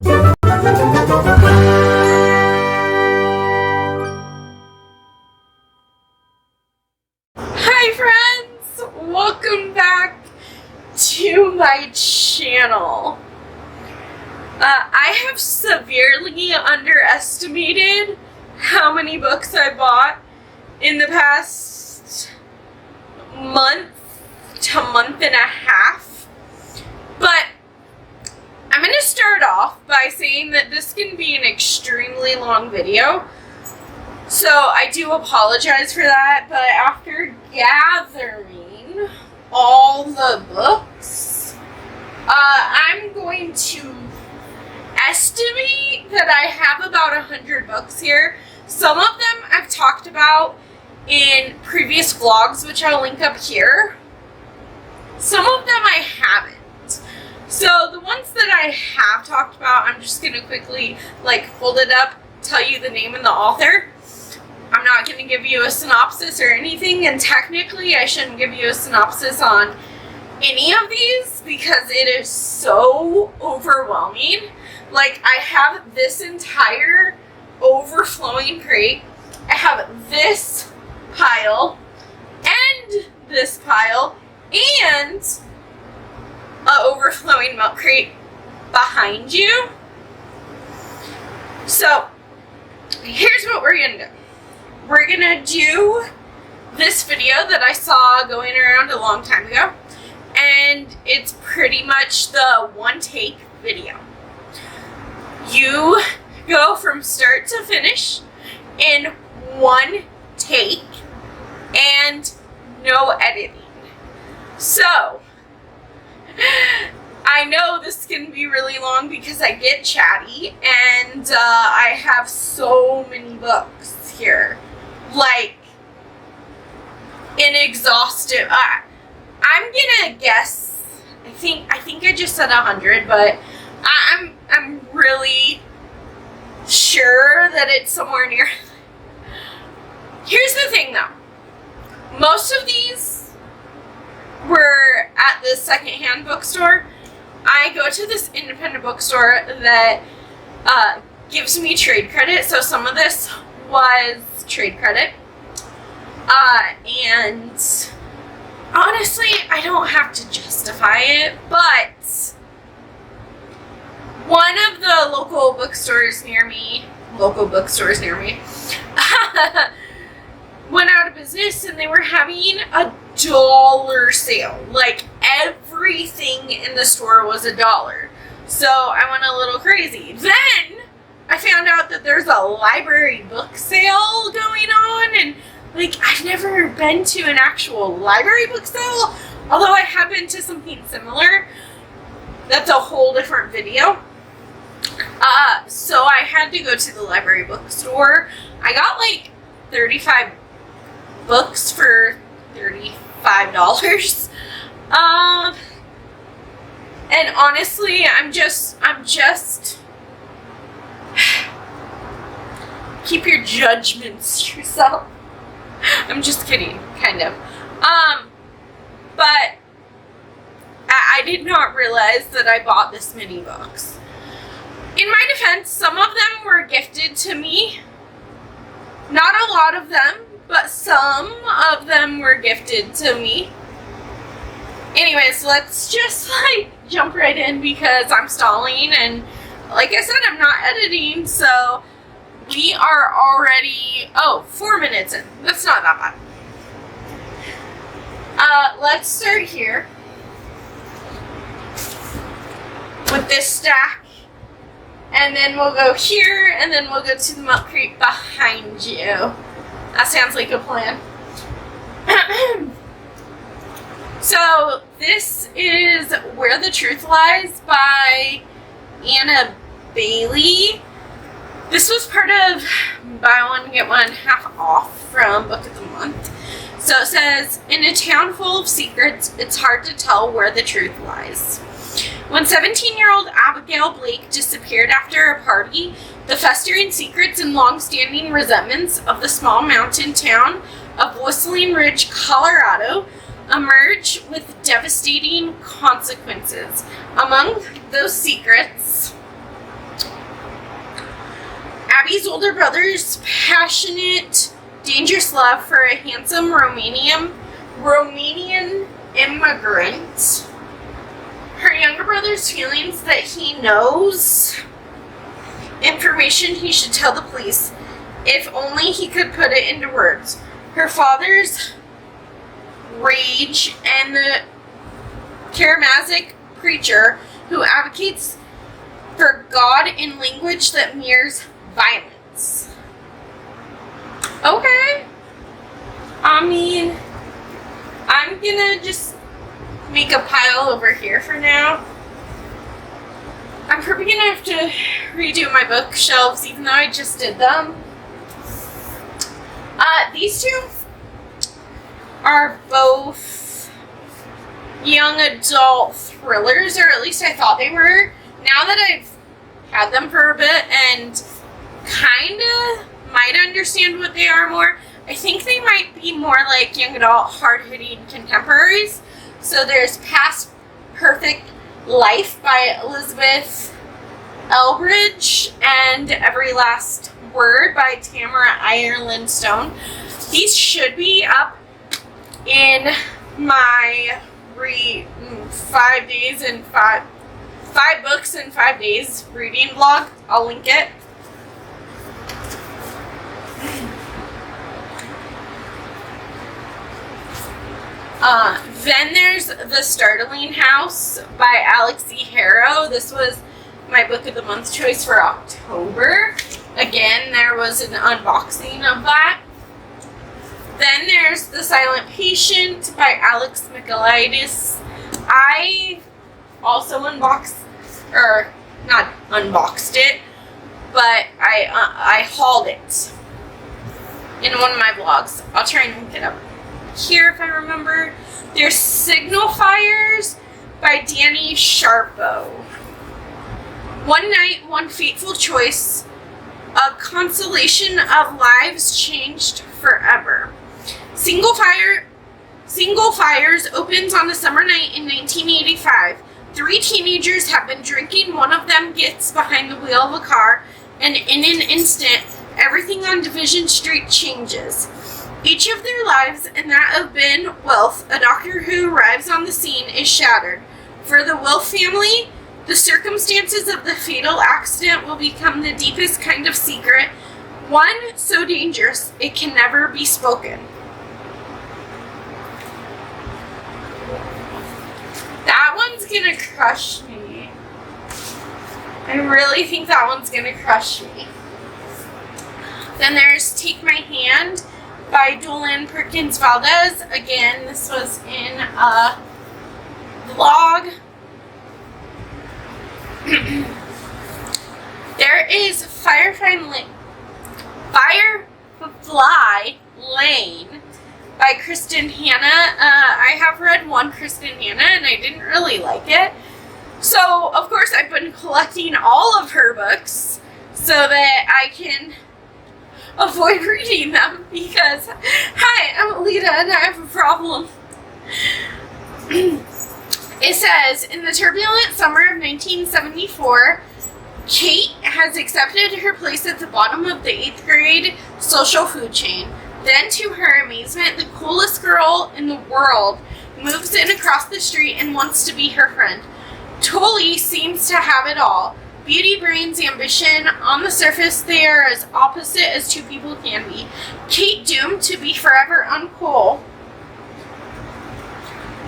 Hi friends! Welcome back to my channel. I have severely underestimated how many books I bought in the past month to month and a half. But I'm going to start off by saying that this can be an extremely long video. So I do apologize for that, but after gathering all the books, I'm going to estimate that I have about 100 books here. Some of them I've talked about in previous vlogs, which I'll link up here. Some of them I haven't. So the ones that I have talked about, I'm just going to quickly hold it up, tell you the name and the author. I'm not going to give you a synopsis or anything, and technically I shouldn't give you a synopsis on any of these because it is so overwhelming. I have this entire overflowing crate. I have this pile and this pile and a overflowing milk crate behind you. So here's what we're going to do. We're going to do this video that I saw going around a long time ago, and it's pretty much the one take video. You go from start to finish in one take and no editing. So I know this can be really long because I get chatty and I have so many books here. Inexhaustive. I'm gonna guess. I think I just said 100, but I'm really sure that it's somewhere near. Here's the thing, though. Most of these were at the secondhand bookstore. I go to this independent bookstore that gives me trade credit, so some of this was trade credit. And honestly, I don't have to justify it, but one of the local bookstores near me went out of business, and they were having a dollar sale. Everything in the store was $1. So I went a little crazy. Then I found out that there's a library book sale going on, and I've never been to an actual library book sale, although I have been to something similar. That's a whole different video. So I had to go to the library bookstore. I got 35 books for $35. And honestly, I'm just keep your judgments to yourself. I'm just kidding, kind of. But I did not realize that I bought this many books. In my defense, some of them were gifted to me. Not a lot of them, but some of them were gifted to me. Anyways, let's just jump right in because I'm stalling, and like I said, I'm not editing, so we are already 4 minutes in. That's not that bad. Let's start here with this stack, and then we'll go here, and then we'll go to the milk crate behind you. That sounds like a plan. So this is Where the Truth Lies by Anna Bailey. This was part of buy one, get one half off from Book of the Month. So it says, in a town full of secrets, it's hard to tell where the truth lies. When 17-year-old Abigail Blake disappeared after a party, the festering secrets and long-standing resentments of the small mountain town of Whistling Ridge, Colorado, emerge with devastating consequences. Among those secrets Abby's older brother's passionate, dangerous love for a handsome Romanian immigrant. Her younger brother's feelings that he knows information he should tell the police, if only he could put it into words. Her father's rage and the charismatic preacher who advocates for God in language that mirrors violence. Okay. I mean, I'm gonna just make a pile over here for now. I'm probably gonna have to redo my bookshelves even though I just did them. These two are both young adult thrillers, or at least I thought they were. Now that I've had them for a bit and kinda might understand what they are more, I think they might be more like young adult, hard-hitting contemporaries. So there's Past Perfect Life by Elizabeth Elbridge and Every Last Word by Tamara Ireland Stone. These should be up in my 5 days and 5 books in 5 days reading vlog. I'll link it. Then there's The Startling House by Alex E. Harrow. This was my book of the month choice for October. Again, there was an unboxing of that. Then there's The Silent Patient by Alex Michaelides. I also not unboxed it, but I hauled it in one of my vlogs. I'll try and link it up here if I remember. There's Signal Fires by Danny Sharpo. One Night, One Fateful Choice, a constellation of lives changed forever. Single Fires opens on a summer night in 1985. 3 teenagers have been drinking. One of them gets behind the wheel of a car, and in an instant, everything on Division Street changes. Each of their lives and that of Ben Wilf, a doctor who arrives on the scene, is shattered. For the Wilf family, the circumstances of the fatal accident will become the deepest kind of secret, one so dangerous it can never be spoken. That one's gonna crush me. I really think that one's gonna crush me. Then there's Take My Hand by Dolan Perkins Valdez. Again, this was in a vlog. There is Firefly Lane by Kristen Hanna. I have read one Kristen Hanna and I didn't really like it. So, of course, I've been collecting all of her books so that I can avoid reading them because, hi, I'm Alita and I have a problem. It says, in the turbulent summer of 1974, Kate has accepted her place at the bottom of the 8th grade social food chain. Then, to her amazement, the coolest girl in the world moves in across the street and wants to be her friend. Tully seems to have it all. Beauty, brains, ambition. On the surface, they are as opposite as two people can be. Kate doomed to be forever uncool,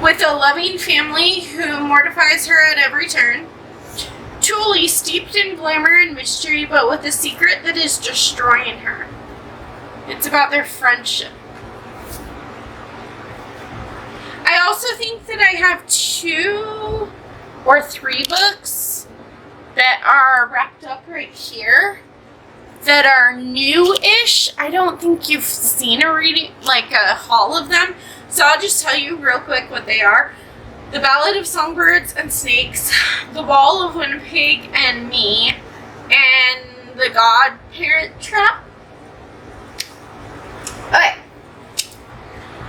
with a loving family who mortifies her at every turn. Tully steeped in glamour and mystery, but with a secret that is destroying her. It's about their friendship. I also think that I have 2 or 3 books that are wrapped up right here that are new-ish. I don't think you've seen a reading, like a haul of them, so I'll just tell you real quick what they are. The Ballad of Songbirds and Snakes, The Ball of Winnipeg and Me, and The Godparent Trap. Okay.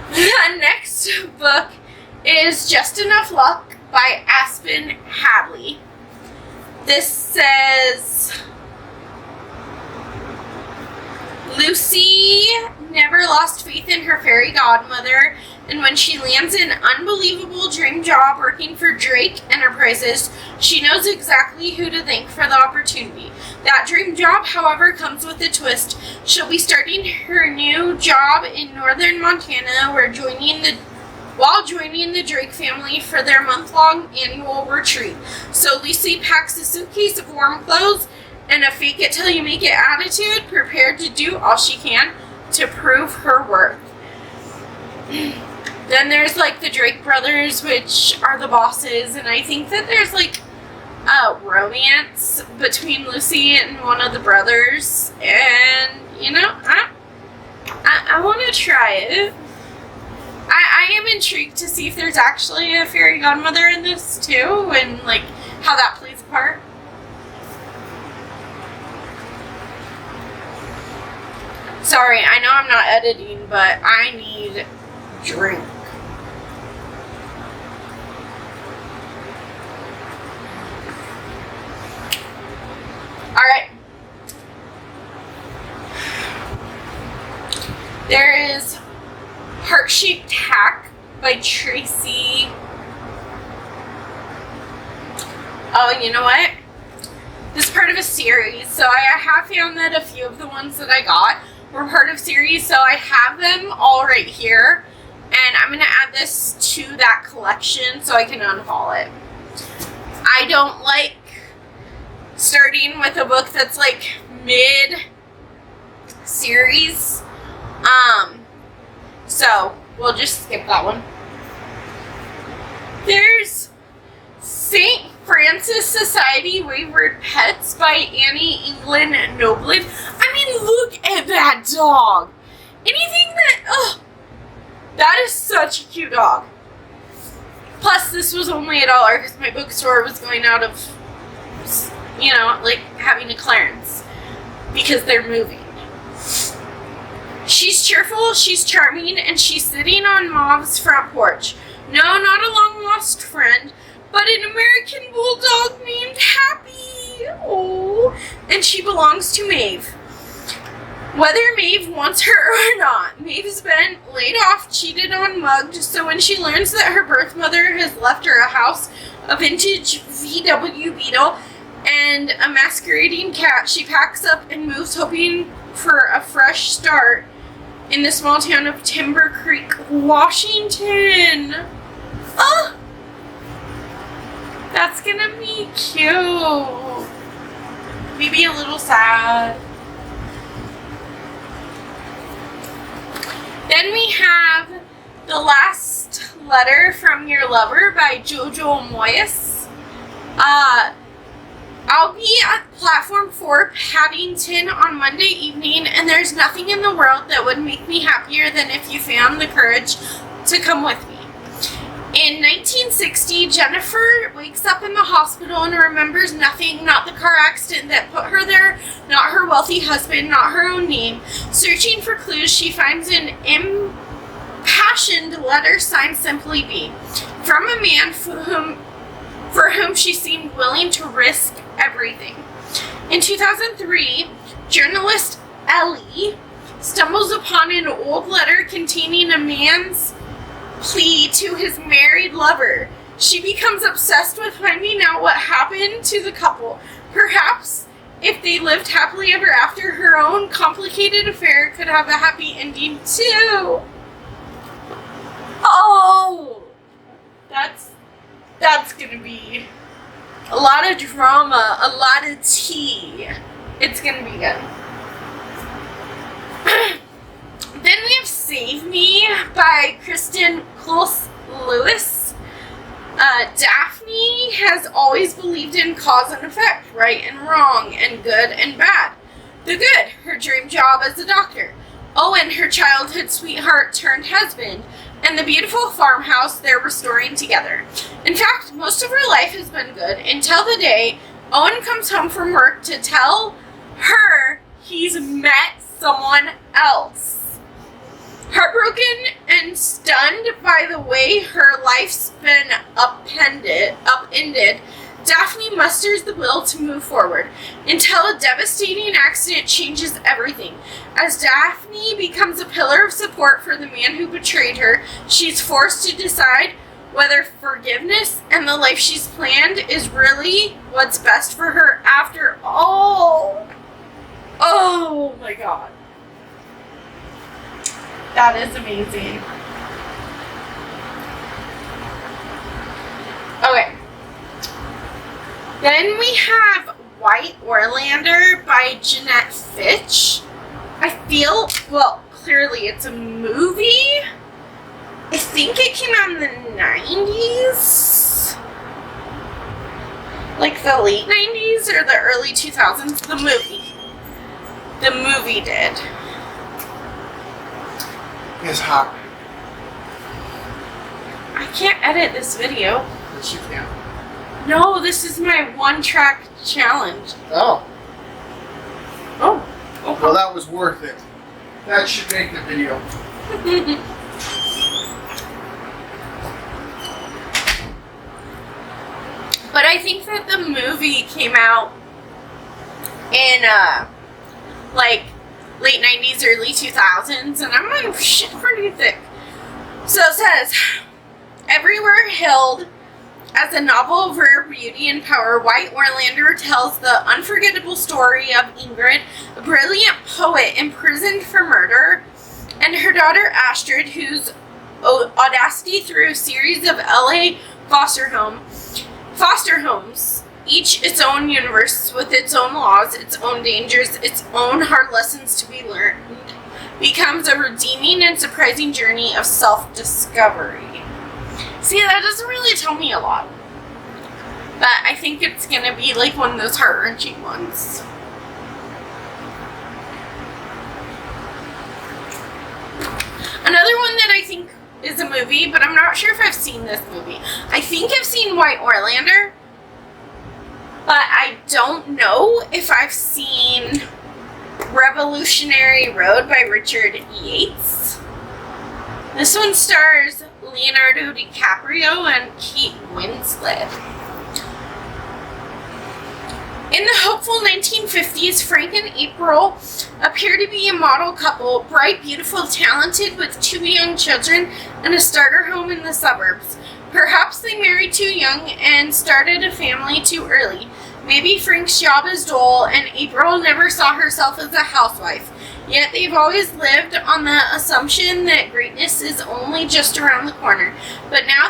The next book is Just Enough Luck by Aspen Hadley. This says, Lucy never lost faith in her fairy godmother, and when she lands an unbelievable dream job working for Drake Enterprises, she knows exactly who to thank for the opportunity. That dream job, however, comes with a twist. She'll be starting her new job in northern Montana, while joining the Drake family for their month-long annual retreat. So Lucy packs a suitcase of warm clothes and a fake-it-till-you-make-it attitude, prepared to do all she can to prove her worth. Then there's, like, the Drake brothers, which are the bosses, and I think that there's, like, a romance between Lucy and one of the brothers, and, you know, I want to try it. I am intrigued to see if there's actually a fairy godmother in this, too, and, like, how that plays a part. Sorry, I know I'm not editing, but I need drink. Alright. There is Heart-Shaped Hack by Tracy. Oh, you know what? This is part of a series, so I have found that a few of the ones that I got were part of series, so I have them all right here, and I'm going to add this to that collection so I can unhaul it. I don't like starting with a book that's like mid-series, so we'll just skip that one. There's St. Francis Society Wayward Pets by Annie England Noblin. I mean, look at that dog. Anything that, that is such a cute dog. Plus, this was only $1 because my bookstore was going out of, you know, like having a clearance because they're moving. She's cheerful, she's charming, and she's sitting on Mauve's front porch. No, not a long-lost friend, but an American bulldog named Happy. Oh, and she belongs to Maeve. Whether Maeve wants her or not, Maeve's been laid off, cheated on, mugged, so when she learns that her birth mother has left her a house, a vintage VW Beetle, and a masquerading cat, she packs up and moves, hoping for a fresh start in the small town of Timber Creek, Washington. Oh! That's gonna be cute. Maybe a little sad. Then we have The Last Letter from Your Lover by Jojo Moyes. I'll be at Platform 4 Paddington on Monday evening, and there's nothing in the world that would make me happier than if you found the courage to come with me. In 1960, Jennifer wakes up in the hospital and remembers nothing, not the car accident that put her there, not her wealthy husband, not her own name. Searching for clues, she finds an impassioned letter signed Simply B, from a man for whom she seemed willing to risk everything. In 2003, journalist Ellie stumbles upon an old letter containing a man's plea to his married lover. She becomes obsessed with finding out what happened to the couple. Perhaps if they lived happily ever after, her own complicated affair could have a happy ending too. Oh, that's gonna be a lot of drama, a lot of tea. It's gonna be good. Then we have Save Me by Kristen Close-Lewis. Daphne has always believed in cause and effect, right and wrong, and good and bad. The good, her dream job as a doctor. Owen, her childhood sweetheart turned husband, and the beautiful farmhouse they're restoring together. In fact, most of her life has been good until the day Owen comes home from work to tell her he's met someone else. Heartbroken and stunned by the way her life's been upended, Daphne musters the will to move forward until a devastating accident changes everything. As Daphne becomes a pillar of support for the man who betrayed her, she's forced to decide whether forgiveness and the life she's planned is really what's best for her after all. Oh my god. That is amazing. Okay. Then we have White Orlander by Jeanette Fitch. I feel, well, clearly it's a movie. I think it came out in the 90s. Like the late 90s or the early 2000s. The movie. The movie did. It's hot. I can't edit this video. Yes, you can. No, this is my one-track challenge. Oh. Oh. Okay. Well, that was worth it. That should make the video. But I think that the movie came out in like late 90s, early 2000s, and I'm like, shit, pretty thick. So it says, everywhere hailed as a novel of rare beauty and power, White Orlander tells the unforgettable story of Ingrid, a brilliant poet imprisoned for murder, and her daughter Astrid, whose audacity through a series of LA foster homes, each its own universe with its own laws, its own dangers, its own hard lessons to be learned, becomes a redeeming and surprising journey of self-discovery. See, that doesn't really tell me a lot. But I think it's going to be like one of those heart-wrenching ones. Another one that I think is a movie, but I'm not sure if I've seen this movie. I think I've seen White Orlander, but I don't know if I've seen Revolutionary Road by Richard Yates. This one stars Leonardo DiCaprio and Kate Winslet. In the hopeful 1950s, Frank and April appear to be a model couple, bright, beautiful, talented, with 2 young children and a starter home in the suburbs. Perhaps they married too young and started a family too early. Maybe Frank's job is dull and April never saw herself as a housewife. Yet they've always lived on the assumption that greatness is only just around the corner. But now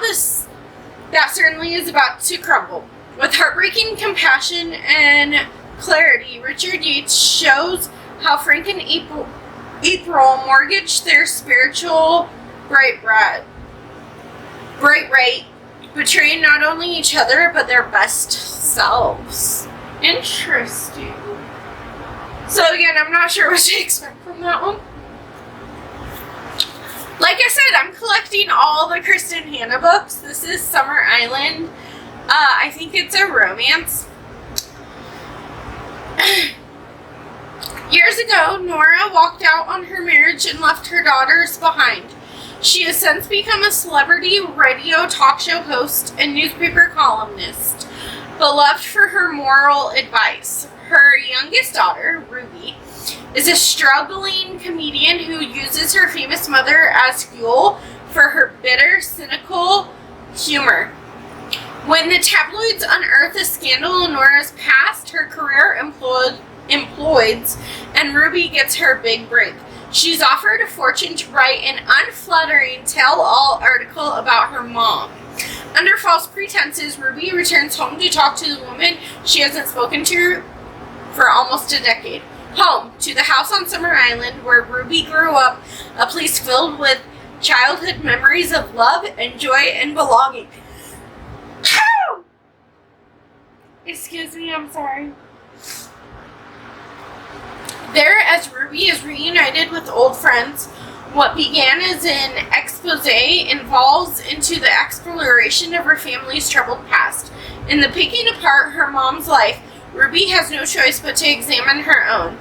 that certainly is about to crumble. With heartbreaking compassion and clarity, Richard Yates shows how Frank and April mortgage their spiritual bright right, betraying not only each other but their best selves. Interesting. So again, I'm not sure what to expect from that one. Like I said, I'm collecting all the Kristen Hanna books. This is Summer Island. I think it's a romance. Years ago, Nora walked out on her marriage and left her daughters behind. She has since become a celebrity radio talk show host and newspaper columnist, beloved for her moral advice. Her youngest daughter, Ruby, is a struggling comedian who uses her famous mother as fuel for her bitter, cynical humor. When the tabloids unearth a scandal in Nora's past, her career implodes, and Ruby gets her big break. She's offered a fortune to write an unflattering tell-all article about her mom. Under false pretenses, Ruby returns home to talk to the woman she hasn't spoken to for almost a decade. Home, to the house on Summer Island where Ruby grew up, a place filled with childhood memories of love and joy and belonging. Excuse me, I'm sorry. There, as Ruby is reunited with old friends, what began as an expose evolves into the exploration of her family's troubled past. In the picking apart her mom's life, Ruby has no choice but to examine her own.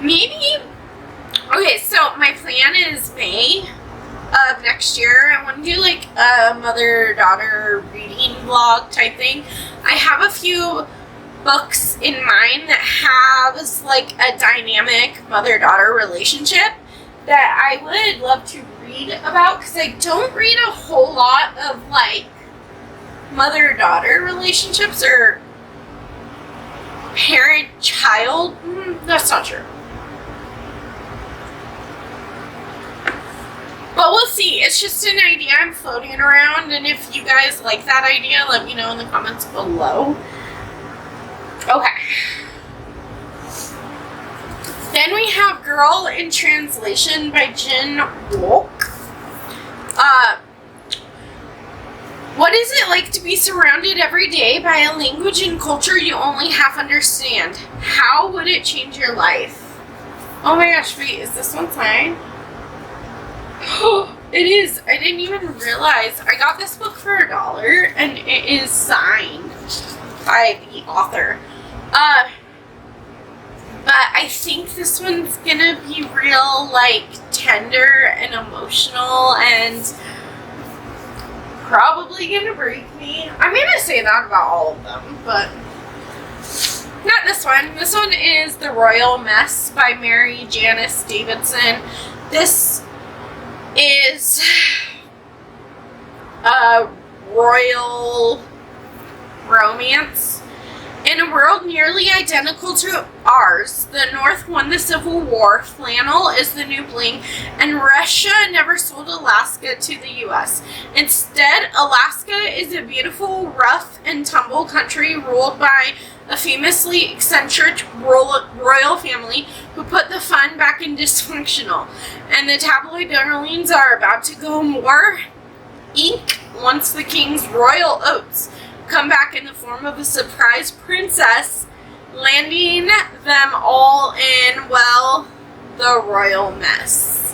Maybe. Okay, so my plan is May. of next year, I want to do like a mother-daughter reading vlog type thing. I have a few books in mind that has like a dynamic mother-daughter relationship that I would love to read about, because I don't read a whole lot of like mother-daughter relationships or parent-child. That's not true. But we'll see. It's just an idea I'm floating around, and if you guys like that idea, let me know in the comments below. Okay. Then we have Girl in Translation by Jen Wolk. What is it like to be surrounded every day by a language and culture you only half understand? How would it change your life? Oh my gosh, wait, is this one signed? It is. I didn't even realize. I got this book for $1 and it is signed by the author. But I think this one's gonna be real, like, tender and emotional and probably gonna break me. I'm gonna say that about all of them, but not this one. This one is The Royal Mess by Mary Janice Davidson. This is a royal romance. In a world nearly identical to ours, the North won the Civil War, flannel is the new bling, and Russia never sold Alaska to the U.S. Instead, Alaska is a beautiful, rough and tumble country ruled by a famously eccentric royal family who put the fun back in dysfunctional. And the tabloid darlings are about to go more ink once the king's royal oats come back in the form of a surprise princess, landing them all in, well, the royal mess.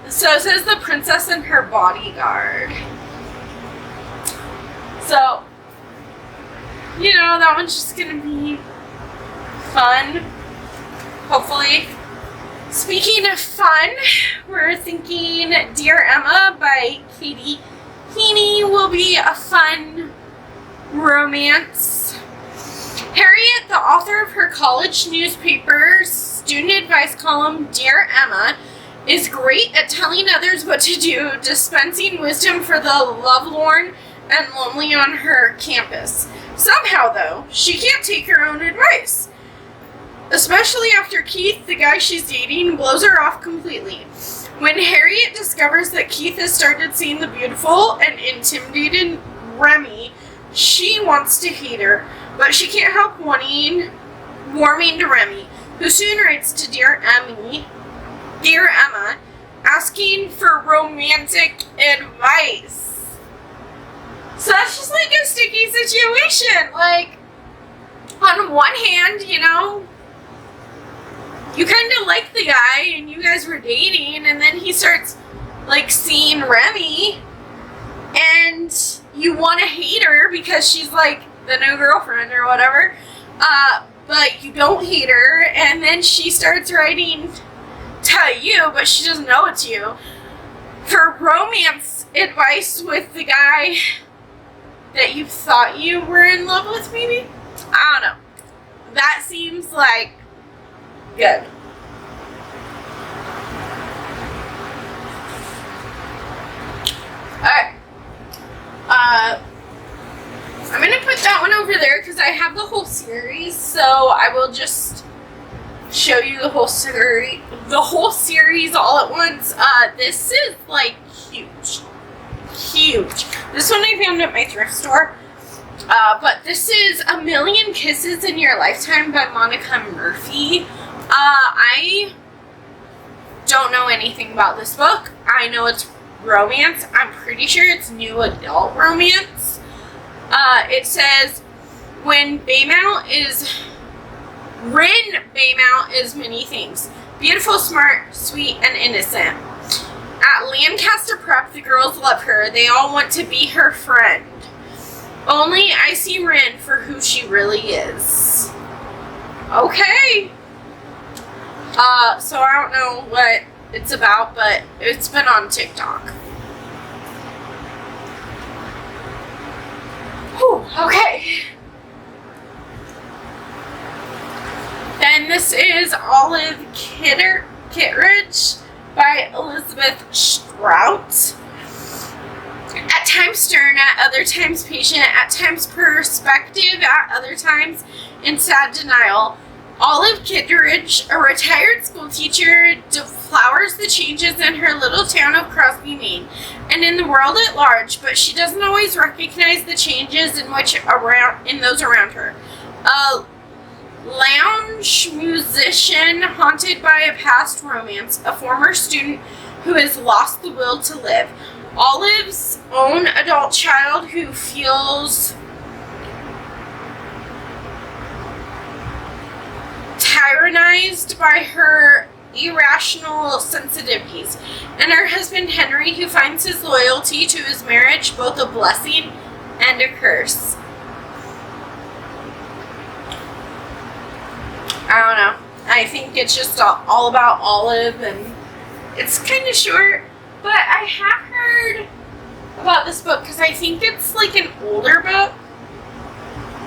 So it says The Princess and Her Bodyguard. So, you know, that one's just gonna be fun, hopefully. Speaking of fun, we're thinking Dear Emma by Katie Heaney will be a fun romance. Harriet, the author of her college newspaper's student advice column, Dear Emma, is great at telling others what to do, dispensing wisdom for the lovelorn and lonely on her campus. Somehow, though, she can't take her own advice. Especially after Keith, the guy she's dating, blows her off completely. When Harriet discovers that Keith has started seeing the beautiful and intimidated Remy, she wants to hate her, but she can't help warming to Remy, who soon writes to Dear Emma, asking for romantic advice. So that's just like a sticky situation. Like, on one hand, you know, you kind of like the guy and you guys were dating, and then he starts like seeing Remy and you want to hate her because she's like the new girlfriend or whatever, but you don't hate her, and then she starts writing to you, but she doesn't know it's you, for romance advice with the guy that you thought you were in love with, maybe? I don't know. That seems like good. Alright. I'm gonna put that one over there because I have the whole series, so I will just show you the whole series all at once. This is like huge. This one I found at my thrift store. But this is A Million Kisses in Your Lifetime by Monica Murphy. I don't know anything about this book. I know it's romance. I'm pretty sure it's new adult romance. It says, Rin Baymount is many things. Beautiful, smart, sweet, and innocent. At Lancaster Prep, the girls love her. They all want to be her friend. Only I see Rin for who she really is. Okay. So I don't know what it's about, but it's been on TikTok. Whew, okay. Then this is Olive Kitteridge by Elizabeth Strout. At times stern, at other times patient, at times perspective, at other times in sad denial. Olive Kitteridge, a retired school teacher, deflowers the changes in her little town of Crosby, Maine, and in the world at large, but she doesn't always recognize the changes in those around her. A lounge musician haunted by a past romance, a former student who has lost the will to live. Olive's own adult child who feels tyrannized by her irrational sensitivities, and her husband Henry who finds his loyalty to his marriage both a blessing and a curse. I don't know. I think it's just all about Olive, and it's kind of short, but I have heard about this book because I think it's like an older book.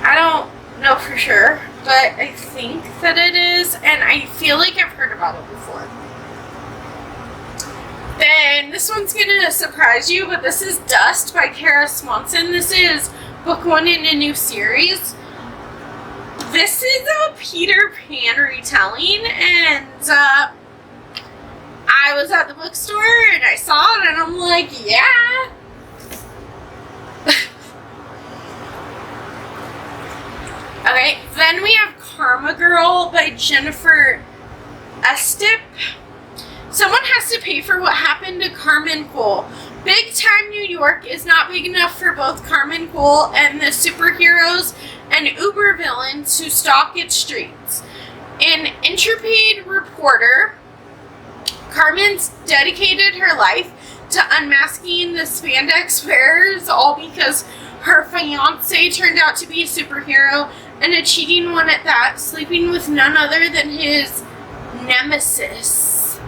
I don't know for sure, but I think that it is, and I feel like I've heard about it before. Then this one's gonna surprise you, but this is Dust by Kara Swanson. This is book 1 in a new series. This is a Peter Pan retelling, and I was at the bookstore and I saw it and I'm like, yeah. Okay, then we have Karma Girl by Jennifer Estep. Someone has to pay for what happened to Carmen Cole. Big time New York is not big enough for both Carmen Cole and the superheroes and uber villains who stalk its streets. An intrepid reporter, Carmen's dedicated her life to unmasking the spandex wearers, all because her fiancé turned out to be a superhero, and a cheating one at that, sleeping with none other than his nemesis.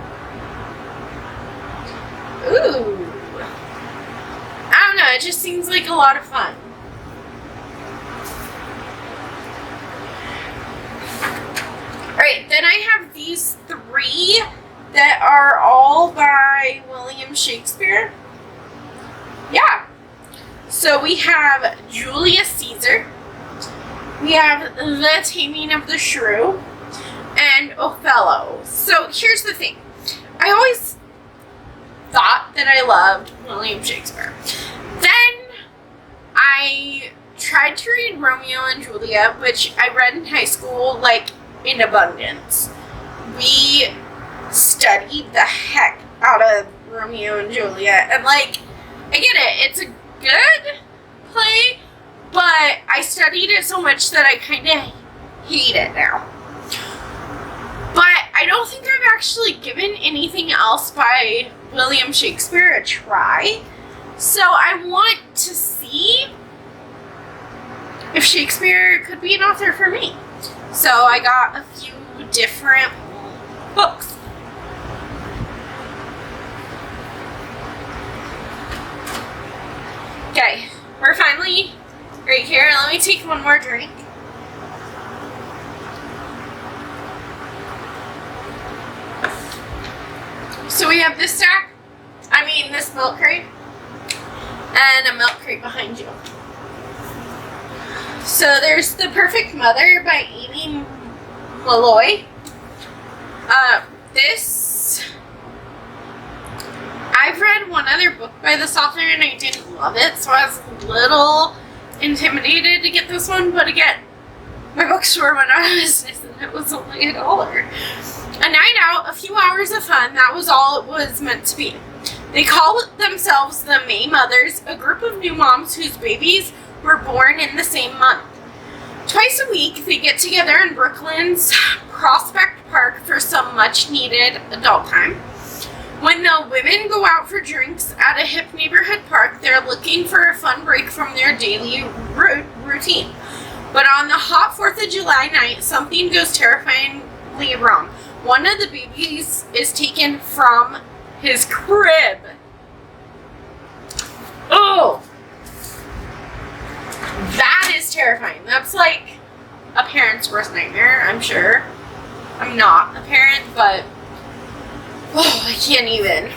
Ooh. I don't know, it just seems like a lot of fun. Alright, then I have these 3 that are all by William Shakespeare. Yeah. So we have Julius Caesar. We have The Taming of the Shrew. And Othello. So here's the thing. I always thought that I loved William Shakespeare. Then I tried to read Romeo and Juliet, which I read in high school, like, in abundance. We studied the heck out of Romeo and Juliet, and like, I get it, it's a good play, but I studied it so much that I kind of hate it now. But I don't think I've actually given anything else by William Shakespeare a try, so I want to see if Shakespeare could be an author for me. So I got a few different books. Okay, we're finally right here. Let me take one more drink. So we have this this milk crate, and a milk crate behind you. So there's The Perfect Mother by Amy Malloy. I've read one other book by this author and I didn't love it, so I was a little intimidated to get this one, but again, my bookstore went out of business and it was only $1. A night out, a few hours of fun, that was all it was meant to be. They call themselves the May Mothers, a group of new moms whose babies were born in the same month. Twice a week, they get together in Brooklyn's Prospect Park for some much-needed adult time. When the women go out for drinks at a hip neighborhood park, they're looking for a fun break from their daily routine. But on the hot 4th of July night, something goes terrifyingly wrong. one of the babies is taken from his crib. Oh! That is terrifying. That's like a parent's worst nightmare, I'm sure. I'm not a parent, but oh, I can't even.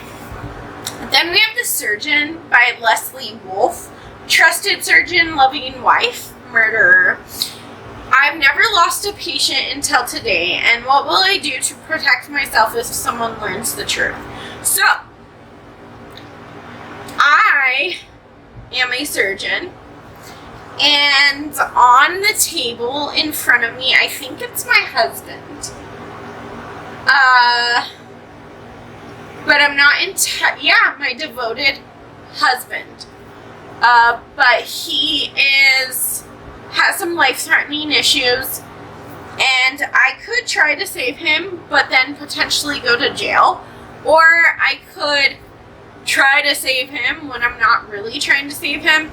Then we have The Surgeon by Leslie Wolf. Trusted surgeon, loving wife, murderer. I've never lost a patient until today, and what will I do to protect myself if someone learns the truth? So, I am a surgeon, and on the table in front of me, I think it's my husband. But I'm not yeah, my devoted husband. But he has some life-threatening issues, and I could try to save him, but then potentially go to jail. Or I could try to save him when I'm not really trying to save him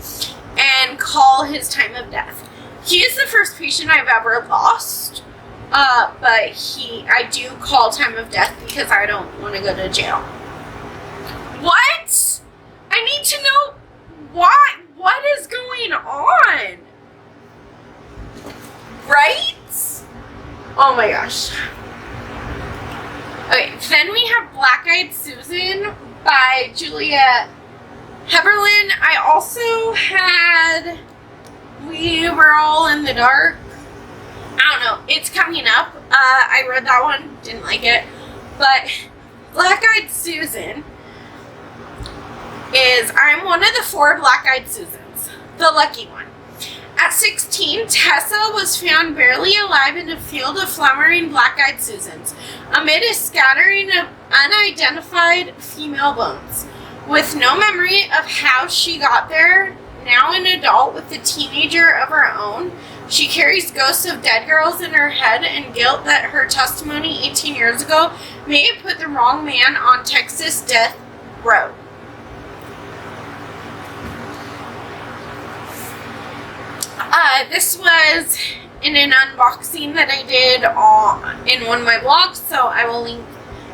and call his time of death. He is the first patient I've ever lost, but I do call time of death because I don't want to go to jail. What? I need to know what is going on? Right? Oh my gosh. Okay, then we have Black Eyed Susan by Julia Heberlin. I also had We Were All in the Dark. I don't know. It's coming up. I read that one. Didn't like it. But Black Eyed Susan is, I'm one of the 4 Black Eyed Susans. The lucky one. At 16, Tessa was found barely alive in a field of flowering black-eyed Susans, amid a scattering of unidentified female bones. With no memory of how she got there, now an adult with a teenager of her own, she carries ghosts of dead girls in her head and guilt that her testimony 18 years ago may have put the wrong man on Texas death row. This was in an unboxing that I did in one of my vlogs, so I will link,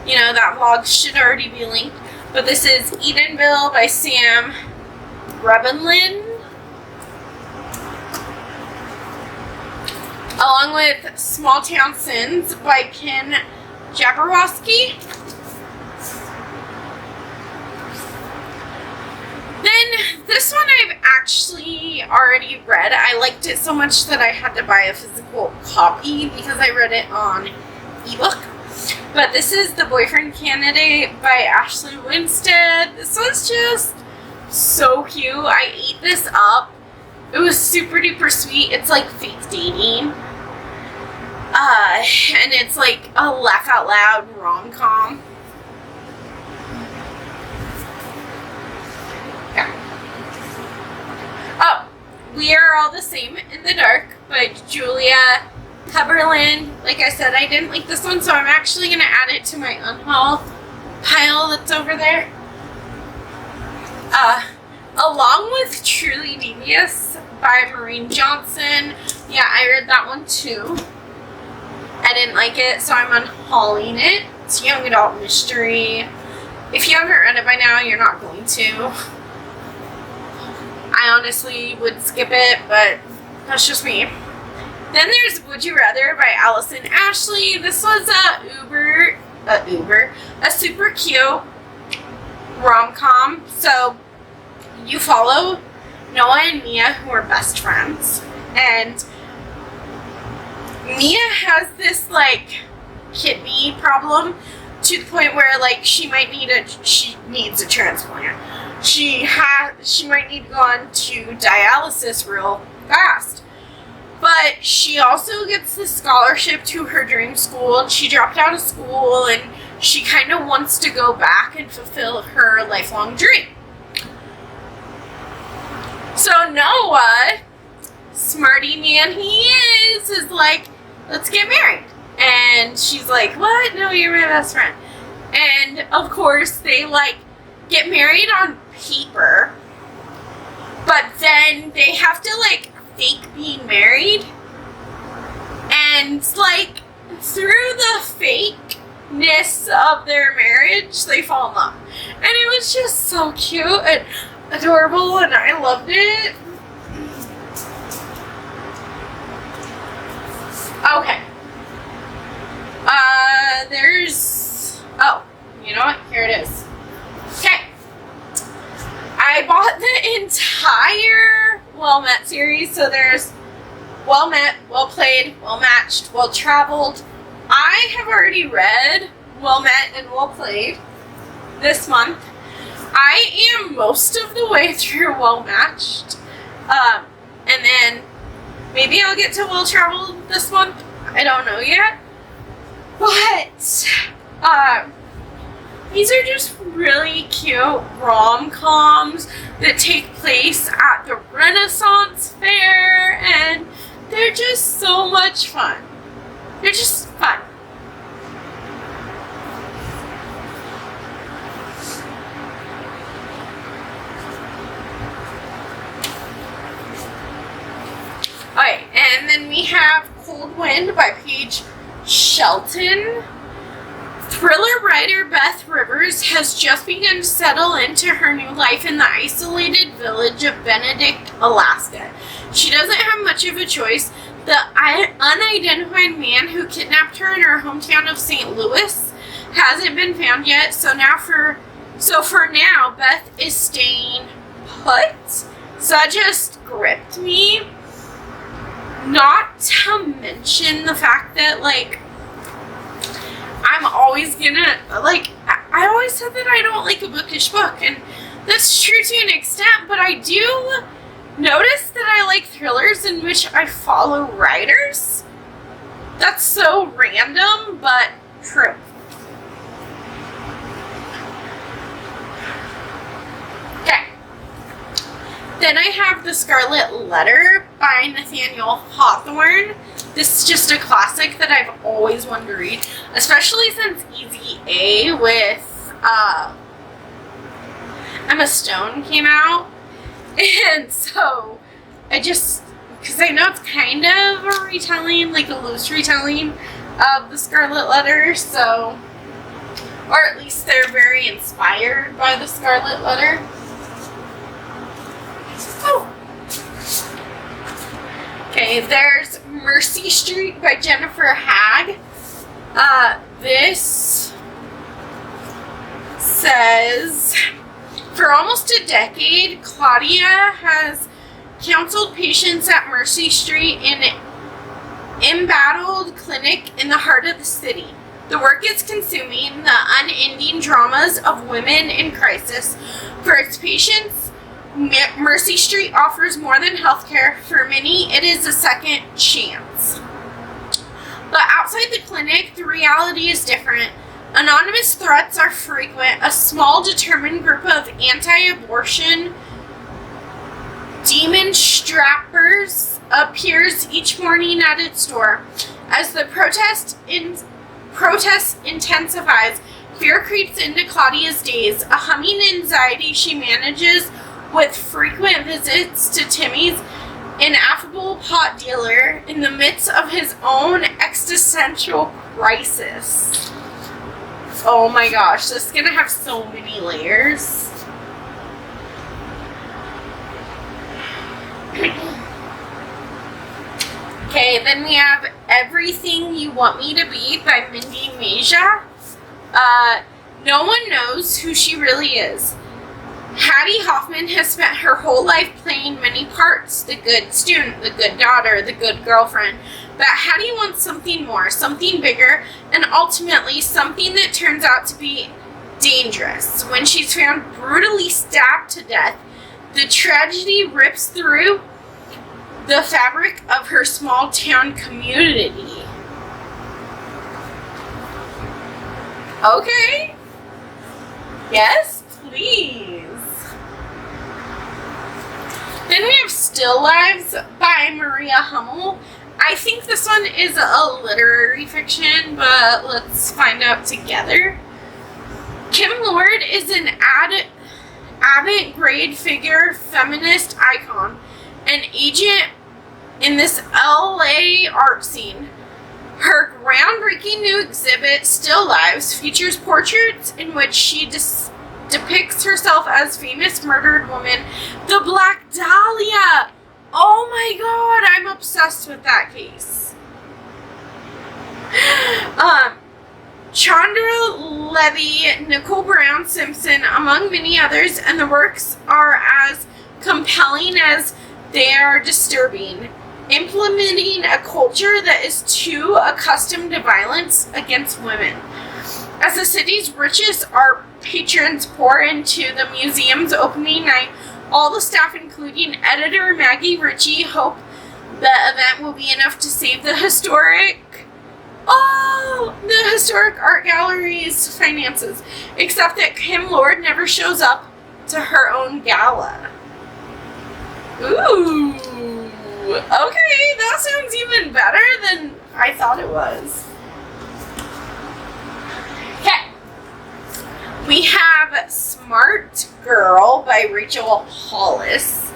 that vlog should already be linked. But this is Edenville by Sam Rebelin, along with Small Town Sins by Ken Jaworski. Then this one I've actually already read. I liked it so much that I had to buy a physical copy because I read it on ebook. But this is The Boyfriend Candidate by Ashley Winstead. This one's just so cute. I ate this up. It was super duper sweet. It's like fake dating. And it's like a laugh out loud rom-com. Oh, We Are All the Same in the Dark by Julia Heberlin. Like I said, I didn't like this one, so I'm actually going to add it to my unhaul pile that's over there. Along with Truly Devious by Maureen Johnson. Yeah, I read that one too. I didn't like it, so I'm unhauling it. It's a young adult mystery. If you haven't read it by now, you're not going to. I honestly would skip it, but that's just me. Then there's Would You Rather by Allison Ashley. This was a super cute rom-com. So you follow Noah and Mia, who are best friends, and Mia has this like kidney problem to the point where like she needs a transplant. She might need to go on to dialysis real fast. But she also gets the scholarship to her dream school, and she dropped out of school, and she kind of wants to go back and fulfill her lifelong dream. So Noah, smarty man he is like, let's get married. And she's like, what? No, you're my best friend. And of course they like get married on paper, but then they have to like fake being married, and like through the fake of their marriage, they fall in love. And it was just so cute and adorable, and I loved it. Okay. You know what? Here it is. Okay. I bought the entire Well Met series, so there's Well Met, Well Played, Well Matched, Well Traveled. I have already read Well Met and Well Played this month. I am most of the way through Well Matched. And then maybe I'll get to Well Traveled this month. I don't know yet. But these are just really cute rom-coms that take place at the Renaissance Fair, and they're just so much fun. They're just fun. Okay, and then we have Cold Wind by Paige Shelton. Thriller writer Beth Rivers has just begun to settle into her new life in the isolated village of Benedict, Alaska. She doesn't have much of a choice. The unidentified man who kidnapped her in her hometown of St. Louis hasn't been found yet, so for now, Beth is staying put. So that just gripped me. Not to mention the fact that, like, I'm always gonna, like, I always said that I don't like a bookish book, and that's true to an extent, but I do notice that I like thrillers in which I follow writers. That's so random, but true. Okay. Then I have The Scarlet Letter by Nathaniel Hawthorne. This is just a classic that I've always wanted to read, especially since Easy A with Emma Stone came out. And so because I know it's kind of a retelling, like a loose retelling of The Scarlet Letter, so, or at least they're very inspired by The Scarlet Letter. Oh. Okay, there's Mercy Street by Jennifer Hagg. This says, for almost a decade, Claudia has counseled patients at Mercy Street, an embattled clinic in the heart of the city. The work is consuming the unending dramas of women in crisis. For its patients, Mercy Street offers more than healthcare. For many, it is a second chance. But outside the clinic, the reality is different. Anonymous threats are frequent. A small, determined group of anti-abortion demon strappers appears each morning at its door. As the protest intensifies, fear creeps into Claudia's days. A humming anxiety she manages with frequent visits to Timmy's ineffable pot dealer in the midst of his own existential crisis. Oh my gosh, this is gonna have so many layers. Okay, then we have Everything You Want Me to Be by Mindy Meja. No one knows who she really is. Hattie Hoffman has spent her whole life playing many parts. The good student, the good daughter, the good girlfriend. But Hattie wants something more, something bigger, and ultimately something that turns out to be dangerous. When she's found brutally stabbed to death, the tragedy rips through the fabric of her small town community. Okay. Yes, please. Then we have Still Lives by Maria Hummel. I think this one is a literary fiction, but let's find out together. Kim Lord is an avant-garde figure, feminist icon, an agent in this LA art scene. Her groundbreaking new exhibit, Still Lives, features portraits in which she depicts herself as famous murdered woman, the Black Dahlia. Oh my god, I'm obsessed with that case. Chandra Levy, Nicole Brown Simpson, among many others, and the works are as compelling as they are disturbing, implementing a culture that is too accustomed to violence against women. As the city's richest art patrons pour into the museum's opening night, all the staff, including editor Maggie Ritchie, hope the event will be enough to save the historic art gallery's finances, except that Kim Lord never shows up to her own gala. Ooh, okay, that sounds even better than I thought it was. Okay, we have Smart Girl by Rachel Hollis.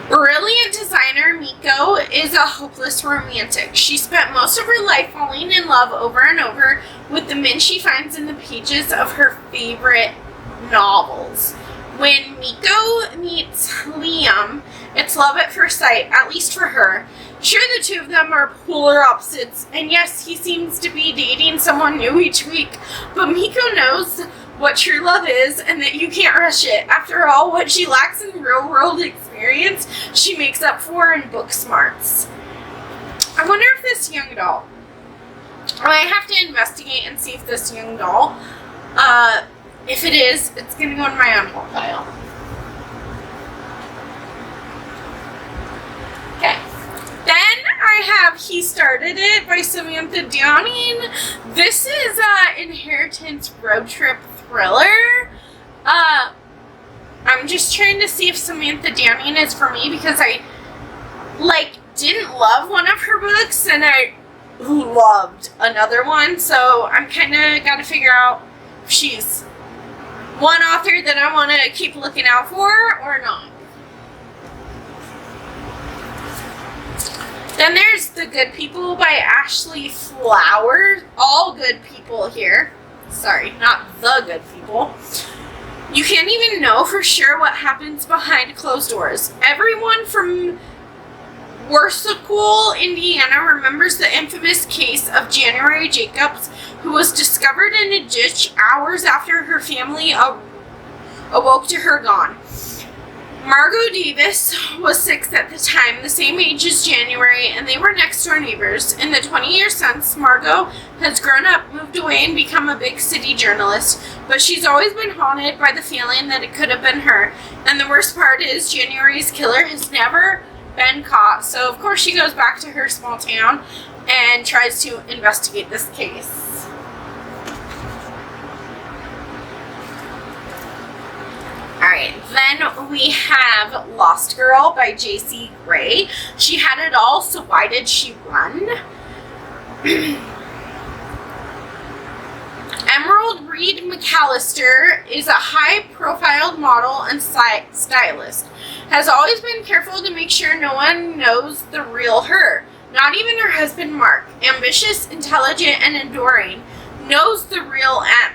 Brilliant designer Miko is a hopeless romantic. She spent most of her life falling in love over and over with the men she finds in the pages of her favorite novels. When Miko meets Liam, it's love at first sight, at least for her. Sure, the two of them are polar opposites, and yes, he seems to be dating someone new each week, but Miko knows what true love is and that you can't rush it. After all, what she lacks in real world experience, she makes up for in book smarts. I wonder if this young doll, I have to investigate and see if this young doll, if it is, it's going to go in my unhaul pile. Okay. Then I have He Started It by Samantha Downing. This is an inheritance road trip thriller. I'm just trying to see if Samantha Downing is for me because I didn't love one of her books and I loved another one, so I'm kind of got to figure out if she's one author that I want to keep looking out for or not. Then there's The Good People by Ashley Flowers. All good people here. Sorry, not the good people. You can't even know for sure what happens behind closed doors. Everyone from Warsaw, Indiana remembers the infamous case of January Jacobs, who was discovered in a ditch hours after her family awoke to her gone. Margot Davis was 6 at the time, the same age as January, and they were next-door neighbors. In the 20 years since, Margot has grown up, moved away, and become a big city journalist, but she's always been haunted by the feeling that it could have been her. And the worst part is, January's killer has never been caught, so of course she goes back to her small town and tries to investigate this case. Alright, then we have Lost Girl by J.C. Gray. She had it all, so why did she run? Emerald Reed McAllister is a high-profile model and stylist. Has always been careful to make sure no one knows the real her. Not even her husband Mark, ambitious, intelligent, and enduring, knows the real M.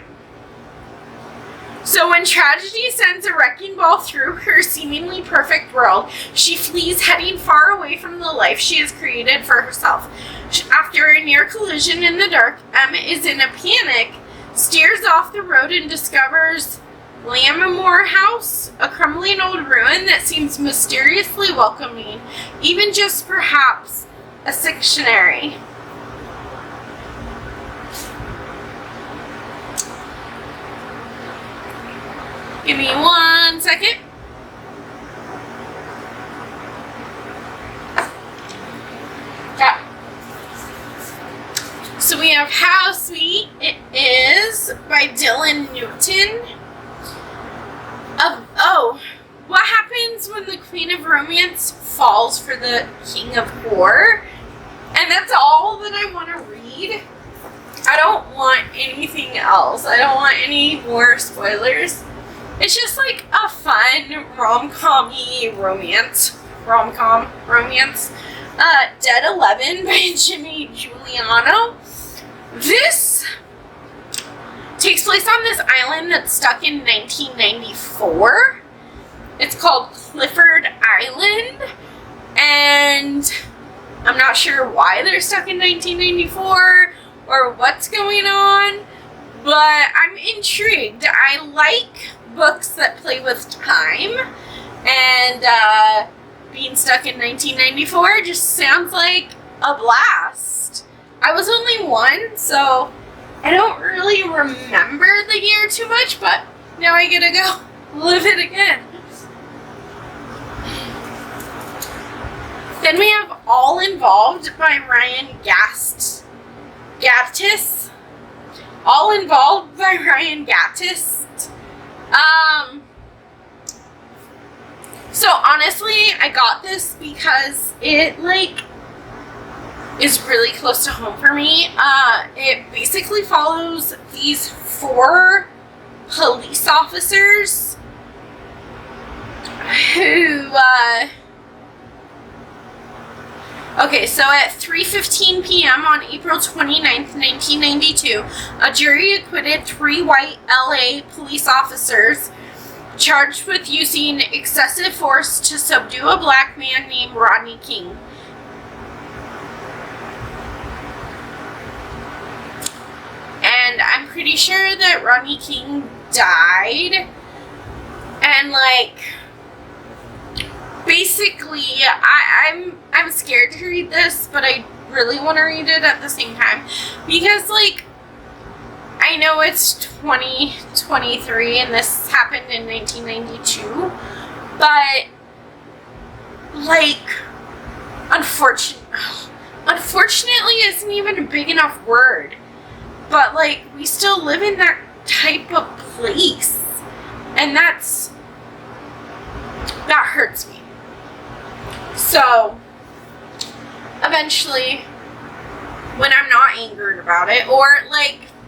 So when tragedy sends a wrecking ball through her seemingly perfect world, she flees, heading far away from the life she has created for herself. After a near collision in the dark, Em is in a panic, steers off the road and discovers Lammermoor House, a crumbling old ruin that seems mysteriously welcoming, even just perhaps a sanctuary. Give me 1 second. Yeah. So we have How Sweet It Is by Dylan Newton. What happens when the Queen of Romance falls for the King of Horror? And that's all that I want to read. I don't want anything else. I don't want any more spoilers. It's just like a fun rom-com-y romance. Rom-com romance. Dead 11 by Jimmy Julian. Italiano. This takes place on this island that's stuck in 1994. It's called Clifford Island, and I'm not sure why they're stuck in 1994 or what's going on, but I'm intrigued. I like books that play with time, and being stuck in 1994 just sounds like a blast. I was only one, so I don't really remember the year too much, but now I get to go live it again. Then we have All Involved by Ryan Gatiss. All Involved by Ryan Gatiss. So honestly, I got this because it is really close to home for me. It basically follows these 4 police officers who, okay, so at 3:15 p.m. on April 29th, 1992, a jury acquitted 3 white LA police officers charged with using excessive force to subdue a black man named Rodney King. And I'm pretty sure that Rodney King died. And basically, I'm scared to read this, but I really want to read it at the same time. Because I know it's 2023 and this happened in 1992, but unfortunately isn't even a big enough word. But we still live in that type of place, and that hurts me. So eventually, when I'm not angered about it, or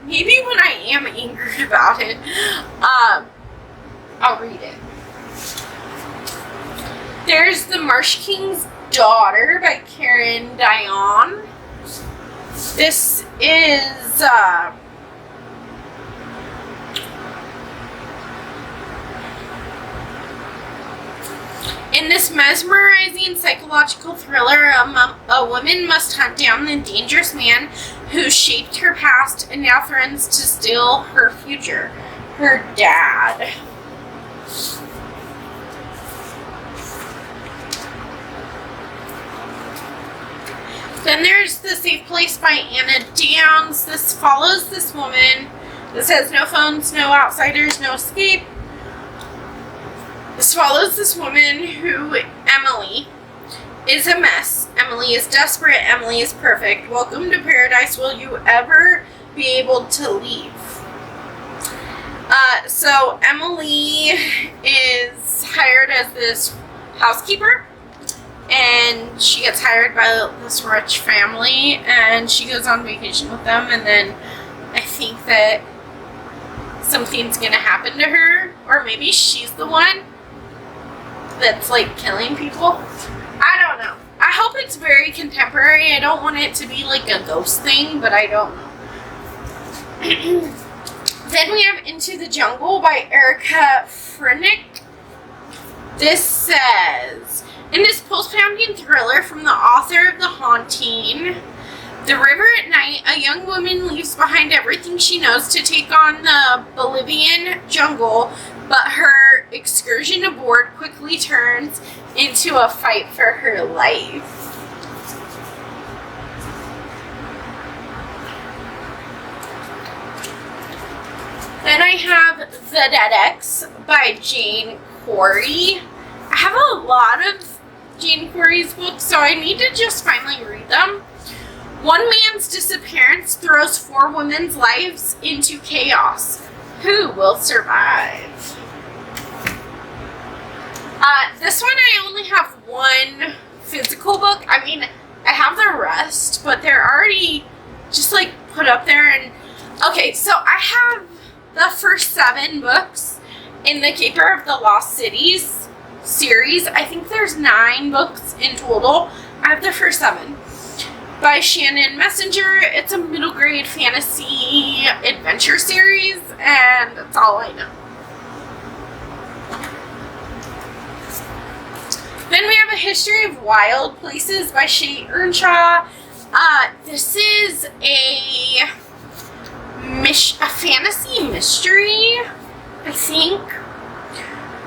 maybe when I am angered about it, I'll read it. There's The Marsh King's Daughter by Karen Dion. This is in this mesmerizing psychological thriller, a woman must hunt down the dangerous man who shaped her past and now threatens to steal her future. Her dad. Then there's The Safe Place by Anna Downs. This follows this woman. This has no phones, no outsiders, no escape. This follows this woman who, Emily, is a mess. Emily is desperate. Emily is perfect. Welcome to paradise. Will you ever be able to leave? So Emily is hired as this housekeeper, and she gets hired by this rich family, and she goes on vacation with them, and then I think that something's gonna happen to her, or maybe she's the one that's killing people. I don't know. I hope it's very contemporary. I don't want it to be a ghost thing, but I don't know. Then we have Into the Jungle by Erica Frenick. This says, in this post-pounding thriller from the author of The Haunting, The River at Night, a young woman leaves behind everything she knows to take on the Bolivian jungle, but her excursion aboard quickly turns into a fight for her life. Then I have The Dead Ex by Jane Corey. I have a lot of Jane Corey's books, so I need to just finally read them. One man's disappearance throws 4 women's lives into chaos. Who will survive? This one I only have 1 physical book. I mean, I have the rest, but they're already just put up there. And okay, so I have the first 7 books in the Keeper of the Lost Cities series. I think there's 9 books in total. I have the first 7. by Shannon Messenger. It's a middle grade fantasy adventure series, and that's all I know. Then we have A History of Wild Places by Shay Earnshaw. This is a fantasy mystery, I think.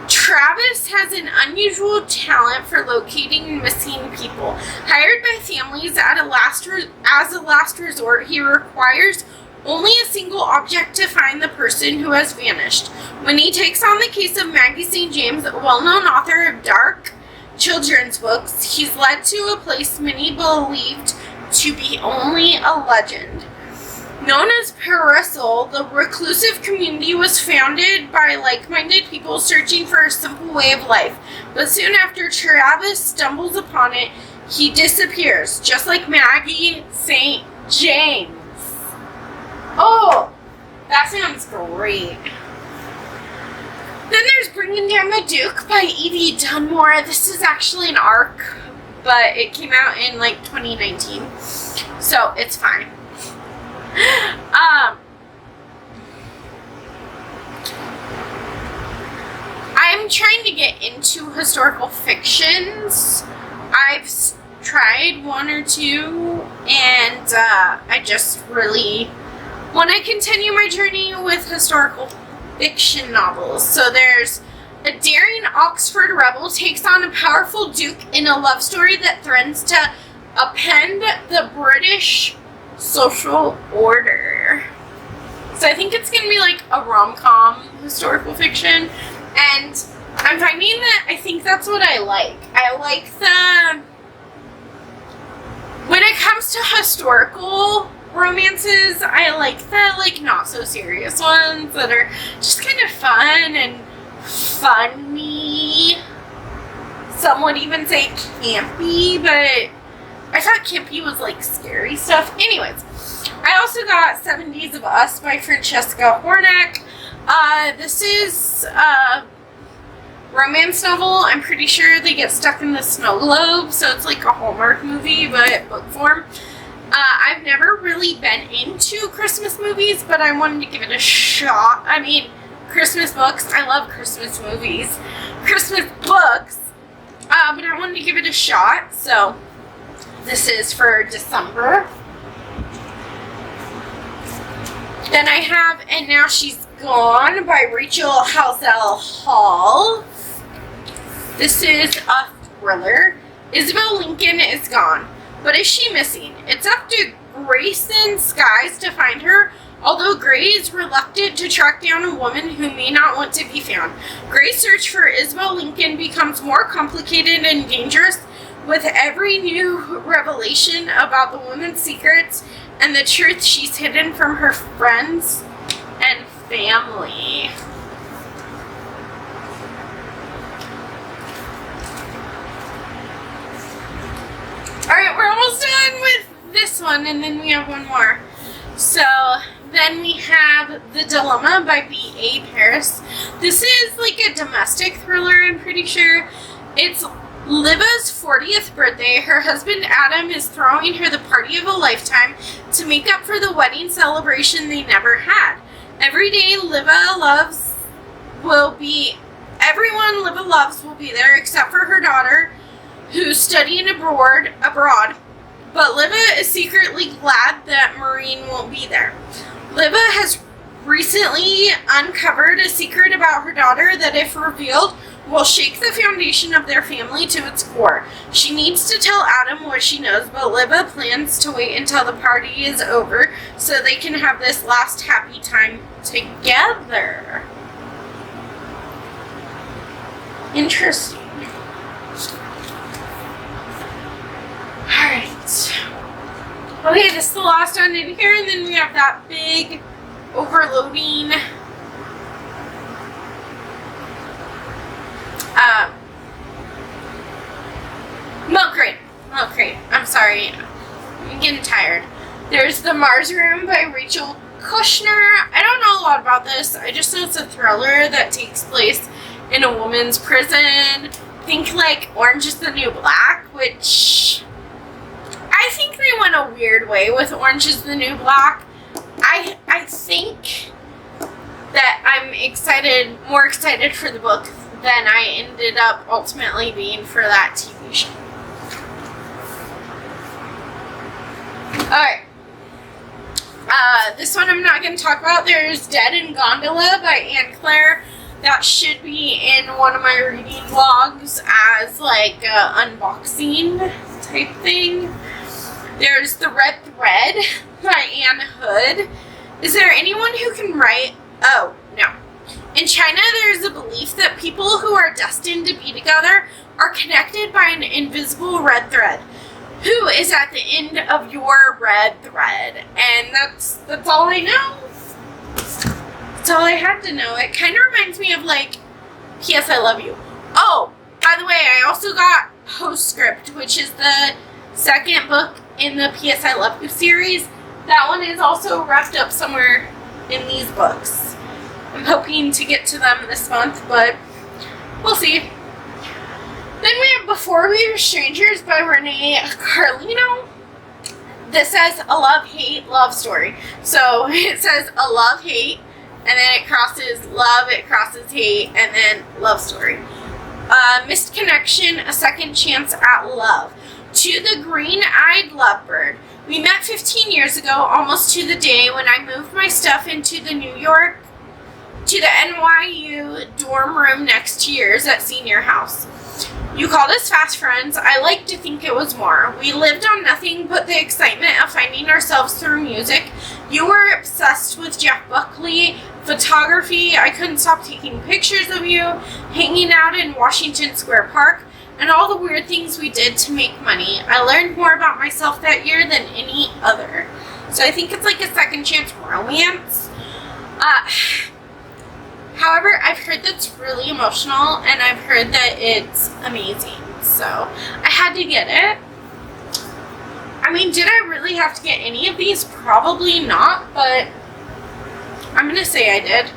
Travis has an unusual talent for locating missing people. Hired by families as a last resort, he requires only a single object to find the person who has vanished. When he takes on the case of Maggie St. James, a well-known author of dark children's books, he's led to a place many believed to be only a legend. Known as Parasol, the reclusive community was founded by like-minded people searching for a simple way of life. But soon after Travis stumbles upon it, he disappears, just like Maggie St. James. Oh, that sounds great. Then there's Bringing Down the Duke by Evie Dunmore. This is actually an arc, but it came out in 2019, so it's fine. I'm trying to get into historical fictions. I've tried one or two, and I just really want to continue my journey with historical fiction novels. So there's A Daring Oxford Rebel takes on a powerful duke in a love story that threatens to upend the British social order. So I think it's going to be like a rom-com historical fiction, and I'm finding that I think that's what I like. I like when it comes to historical romances, I like the not so serious ones that are just kind of fun and funny. Some would even say campy, but I thought campy was scary stuff. Anyways, I also got 7 Days of Us by Francesca Hornak. This is a romance novel. I'm pretty sure they get stuck in the snow globe, so it's like a Hallmark movie, but book form. I've never really been into Christmas movies, but I wanted to give it a shot. I mean, Christmas books. I love Christmas movies. Christmas books. But I wanted to give it a shot, so this is for December. Then I have And Now She's Gone by Rachel Halsell Hall. This is a thriller. Isabel Lincoln is gone, but is she missing? It's up to Grayson Skies to find her, although Gray is reluctant to track down a woman who may not want to be found. Gray's search for Isabel Lincoln becomes more complicated and dangerous with every new revelation about the woman's secrets and the truth she's hidden from her friends and family. Alright, we're almost done with this one, and then we have one more. So, then we have The Dilemma by B.A. Paris. This is a domestic thriller, I'm pretty sure. It's Liva's 40th birthday. Her husband Adam is throwing her the party of a lifetime to make up for the wedding celebration they never had. Every day everyone Liva loves will be there except for her daughter, who's studying abroad. But Liva is secretly glad that Maureen won't be there. Liva has recently uncovered a secret about her daughter that, if revealed, will shake the foundation of their family to its core. She needs to tell Adam what she knows, but Liva plans to wait until the party is over so they can have this last happy time together. Interesting. Alright. Okay, this is the last one in here, and then we have that big overloading Milk Crate. I'm sorry. I'm getting tired. There's The Mars Room by Rachel Kushner. I don't know a lot about this. I just know it's a thriller that takes place in a woman's prison. Think Orange is the New Black, which I I think they went a weird way with Orange is the New Black. I think that I'm more excited for the book than I ended up ultimately being for that TV show. Alright. This one I'm not going to talk about. There's Dead in Gondola by Anne Claire. That should be in one of my reading vlogs as like an unboxing type thing. There's The Red Thread by Anne Hood. Is there anyone who can write? Oh, no. In China, there's a belief that people who are destined to be together are connected by an invisible red thread. Who is at the end of your red thread? And that's all I know. That's all I had to know. It kind of reminds me of like P.S. I Love You. Oh, by the way, I also got Postscript, which is the second book in the P.S. I Love You series. That one is also wrapped up somewhere in these books. I'm hoping to get to them this month, but we'll see. Then we have Before We Were Strangers by Renee Carlino. This says a love-hate love story. So it says a love-hate, and then it crosses love, it crosses hate, and then love story. Missed Connection, A Second Chance at Love. To the Green-Eyed Lovebird. We met 15 years ago, almost to the day when I moved my stuff into the NYU dorm room next to yours at Senior House. You called us fast friends. I like to think it was more. We lived on nothing but the excitement of finding ourselves through music. You were obsessed with Jeff Buckley, photography. I couldn't stop taking pictures of you, hanging out in Washington Square Park, and all the weird things we did to make money. I learned more about myself that year than any other. So I think it's like a second chance romance. However, I've heard that's really emotional, and I've heard that it's amazing. So I had to get it. I mean, did I really have to get any of these? Probably not, but I'm going to say I did.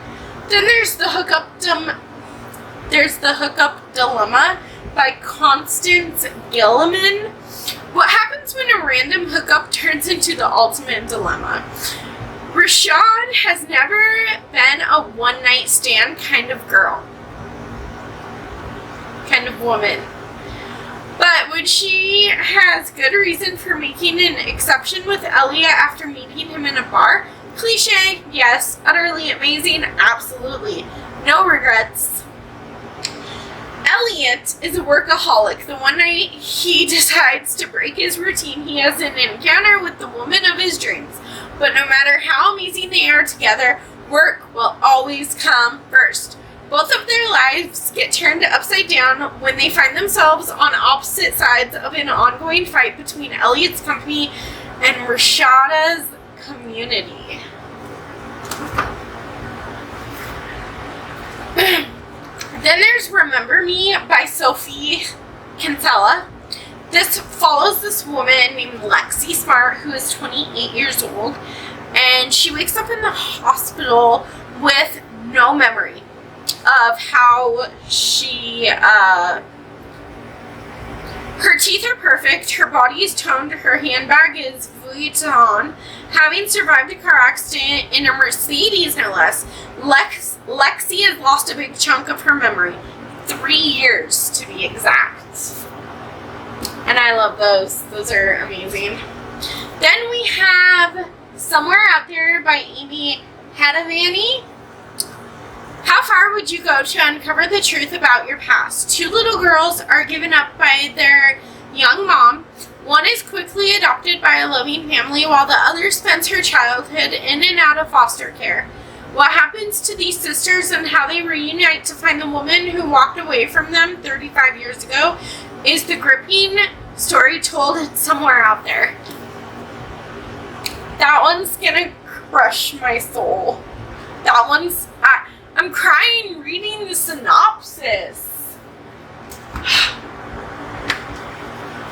Then there's the Hookup Dilemma by Constance Gilliman. What happens when a random hookup turns into the ultimate dilemma? Rashad has never been a one-night stand kind of girl. Kind of woman. But when she has good reason for making an exception with Elliot after meeting him in a bar, cliche, yes. Utterly amazing, absolutely. No regrets. Elliot is a workaholic. The one night he decides to break his routine, he has an encounter with the woman of his dreams. But no matter how amazing they are together, work will always come first. Both of their lives get turned upside down when they find themselves on opposite sides of an ongoing fight between Elliot's company and Rashada's community. Then there's Remember Me by Sophie Kinsella. This follows this woman named Lexi Smart, who is 28 years old, and she wakes up in the hospital with no memory of how she, her teeth are perfect, her body is toned, her handbag is Vuitton. Having survived a car accident in a Mercedes, no less, Lexi has lost a big chunk of her memory. 3 years, to be exact. And I love those. Those are amazing. Then we have Somewhere Out There by Amy Hadavani. How far would you go to uncover the truth about your past? 2 little girls are given up by their young mom. One is quickly adopted by a loving family, while the other spends her childhood in and out of foster care. What happens to these sisters and how they reunite to find the woman who walked away from them 35 years ago is the gripping story told somewhere out there. That one's gonna crush my soul. That one's... I'm crying reading the synopsis.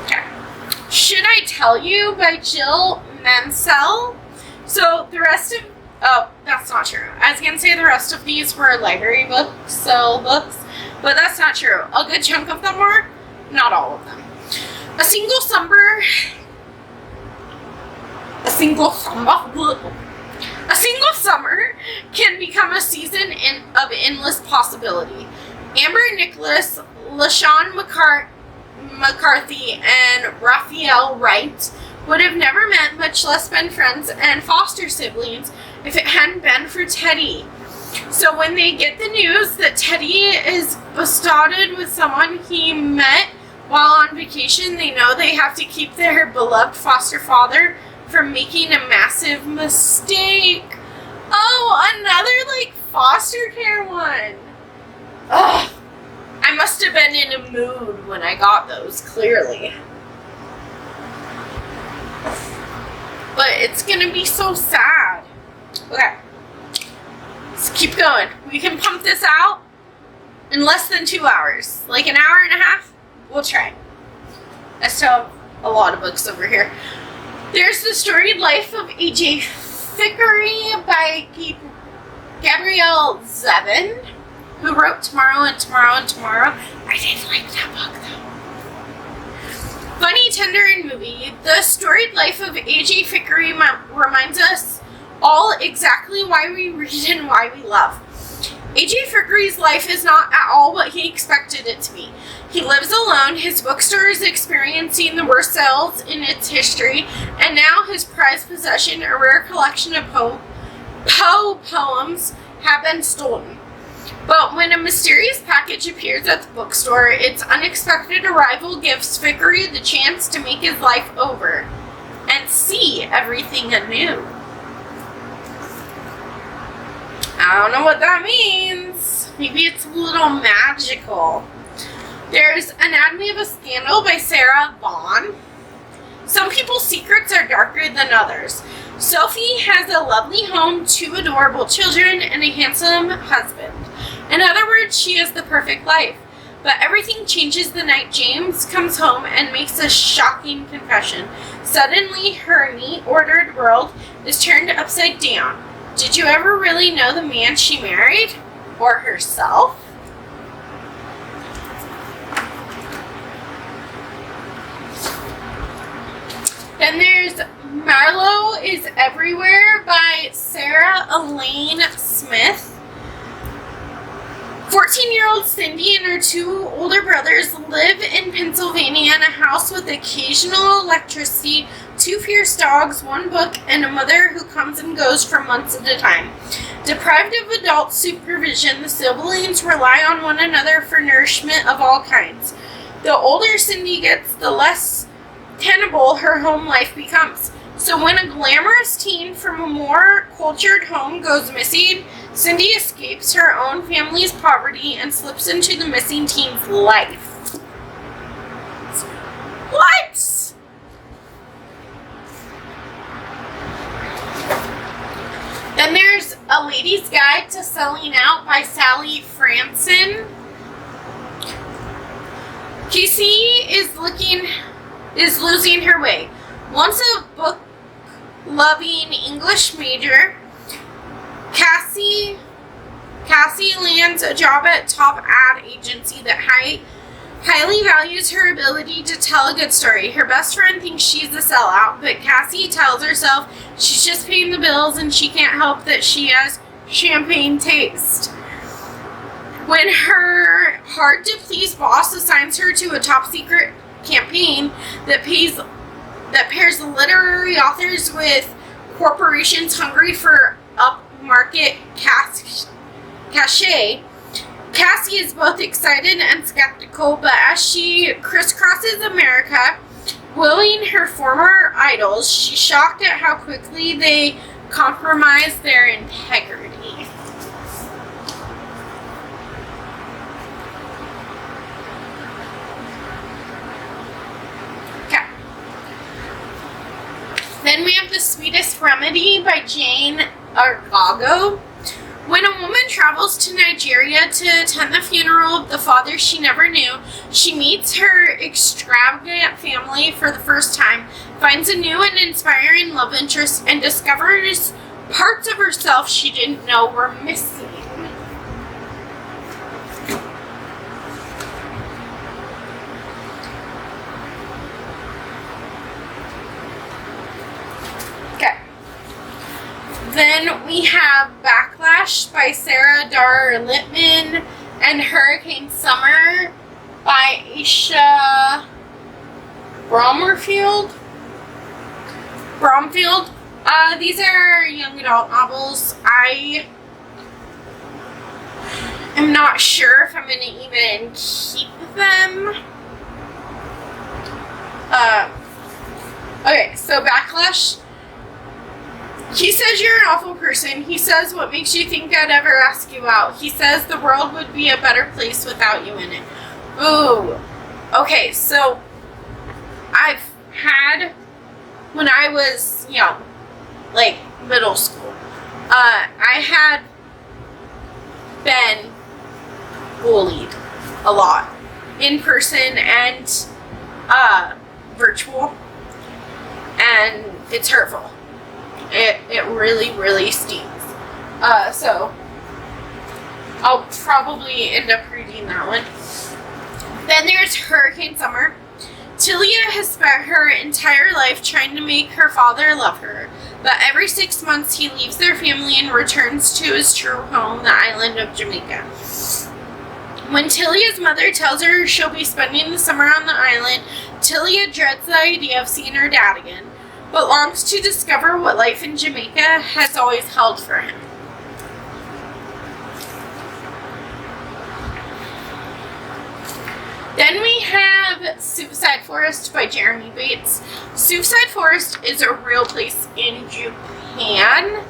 Okay. Should I Tell You by Jill Mansell? So the rest of... Oh, that's not true. I was gonna say the rest of these were library books, so books, but that's not true. A good chunk of them were, not all of them. A Single Summer A single summer can become a season of endless possibility. Amber Nicholas, LaShawn McCarthy, and Raphael Wright would have never met, much less been friends and foster siblings, if it hadn't been for Teddy. So when they get the news that Teddy is bestowed with someone he met while on vacation, they know they have to keep their beloved foster father from making a massive mistake. Oh, another foster care one. Ugh. I must have been in a mood when I got those, clearly. But it's gonna be so sad. Okay. Let's keep going. We can pump this out in less than 2 hours. Like an hour and a half? We'll try. I still have a lot of books over here. There's The Storied Life of A.J. Fikry by Gabrielle Zevin, who wrote Tomorrow and Tomorrow and Tomorrow. I did like that book, though. Funny, tender, and movie. The Storied Life of A.J. Fikry reminds us all exactly why we read and why we love. A.J. Fikry's life is not at all what he expected it to be. He lives alone, his bookstore is experiencing the worst sales in its history, and now his prized possession, a rare collection of Poe poems, have been stolen. But when a mysterious package appears at the bookstore, its unexpected arrival gives Fikry the chance to make his life over and see everything anew. I don't know what that means. Maybe it's a little magical. There's Anatomy of a Scandal by Sarah Vaughan. Some people's secrets are darker than others. Sophie has a lovely home, 2 adorable children, and a handsome husband. In other words, she has the perfect life. But everything changes the night James comes home and makes a shocking confession. Suddenly, her neat, ordered world is turned upside down. Did you ever really know the man she married? Or herself? Then there's Marlowe is Everywhere by Sarah Elaine Smith. 14-year-old Cindy and her 2 older brothers live in Pennsylvania in a house with occasional electricity, 2 fierce dogs, 1 book, and a mother who comes and goes for months at a time. Deprived of adult supervision, the siblings rely on one another for nourishment of all kinds. The older Cindy gets, the less tenable her home life becomes. So when a glamorous teen from a more cultured home goes missing, Cindy escapes her own family's poverty and slips into the missing teen's life. What? Then there's A Lady's Guide to Selling Out by Sally Franson. Casey is losing her way. Once a book-loving English major, Cassie lands a job at top ad agency that highly values her ability to tell a good story. Her best friend thinks she's a sellout, but Cassie tells herself she's just paying the bills and she can't help that she has champagne taste. When her hard-to-please boss assigns her to a top-secret campaign that pairs literary authors with corporations hungry for upmarket cachet, Cassie is both excited and skeptical, but as she crisscrosses America, wooing her former idols, she's shocked at how quickly they compromise their integrity. Then we have The Sweetest Remedy by Jane Argago. When a woman travels to Nigeria to attend the funeral of the father she never knew, she meets her extravagant family for the first time, finds a new and inspiring love interest, and discovers parts of herself she didn't know were missing. Okay. we have Backlash by Sarah Dar Littman and Hurricane Summer by Aisha Bromfield. These are young adult novels. I am not sure if I'm going to even keep them. Okay, so Backlash. He says you're an awful person. He says, what makes you think I'd ever ask you out? He says the world would be a better place without you in it. Ooh. Okay, so I've had, when I was young, like middle school, I had been bullied a lot in person and virtual, and it's hurtful. It really, really stings. So I'll probably end up reading that one. Then there's Hurricane Summer. Tilia has spent her entire life trying to make her father love her, but every 6 months he leaves their family and returns to his true home, the island of Jamaica. When Tilia's mother tells her she'll be spending the summer on the island, Tilia dreads the idea of seeing her dad again, but longs to discover what life in Jamaica has always held for him. Then we have Suicide Forest by Jeremy Bates. Suicide Forest is a real place in Japan,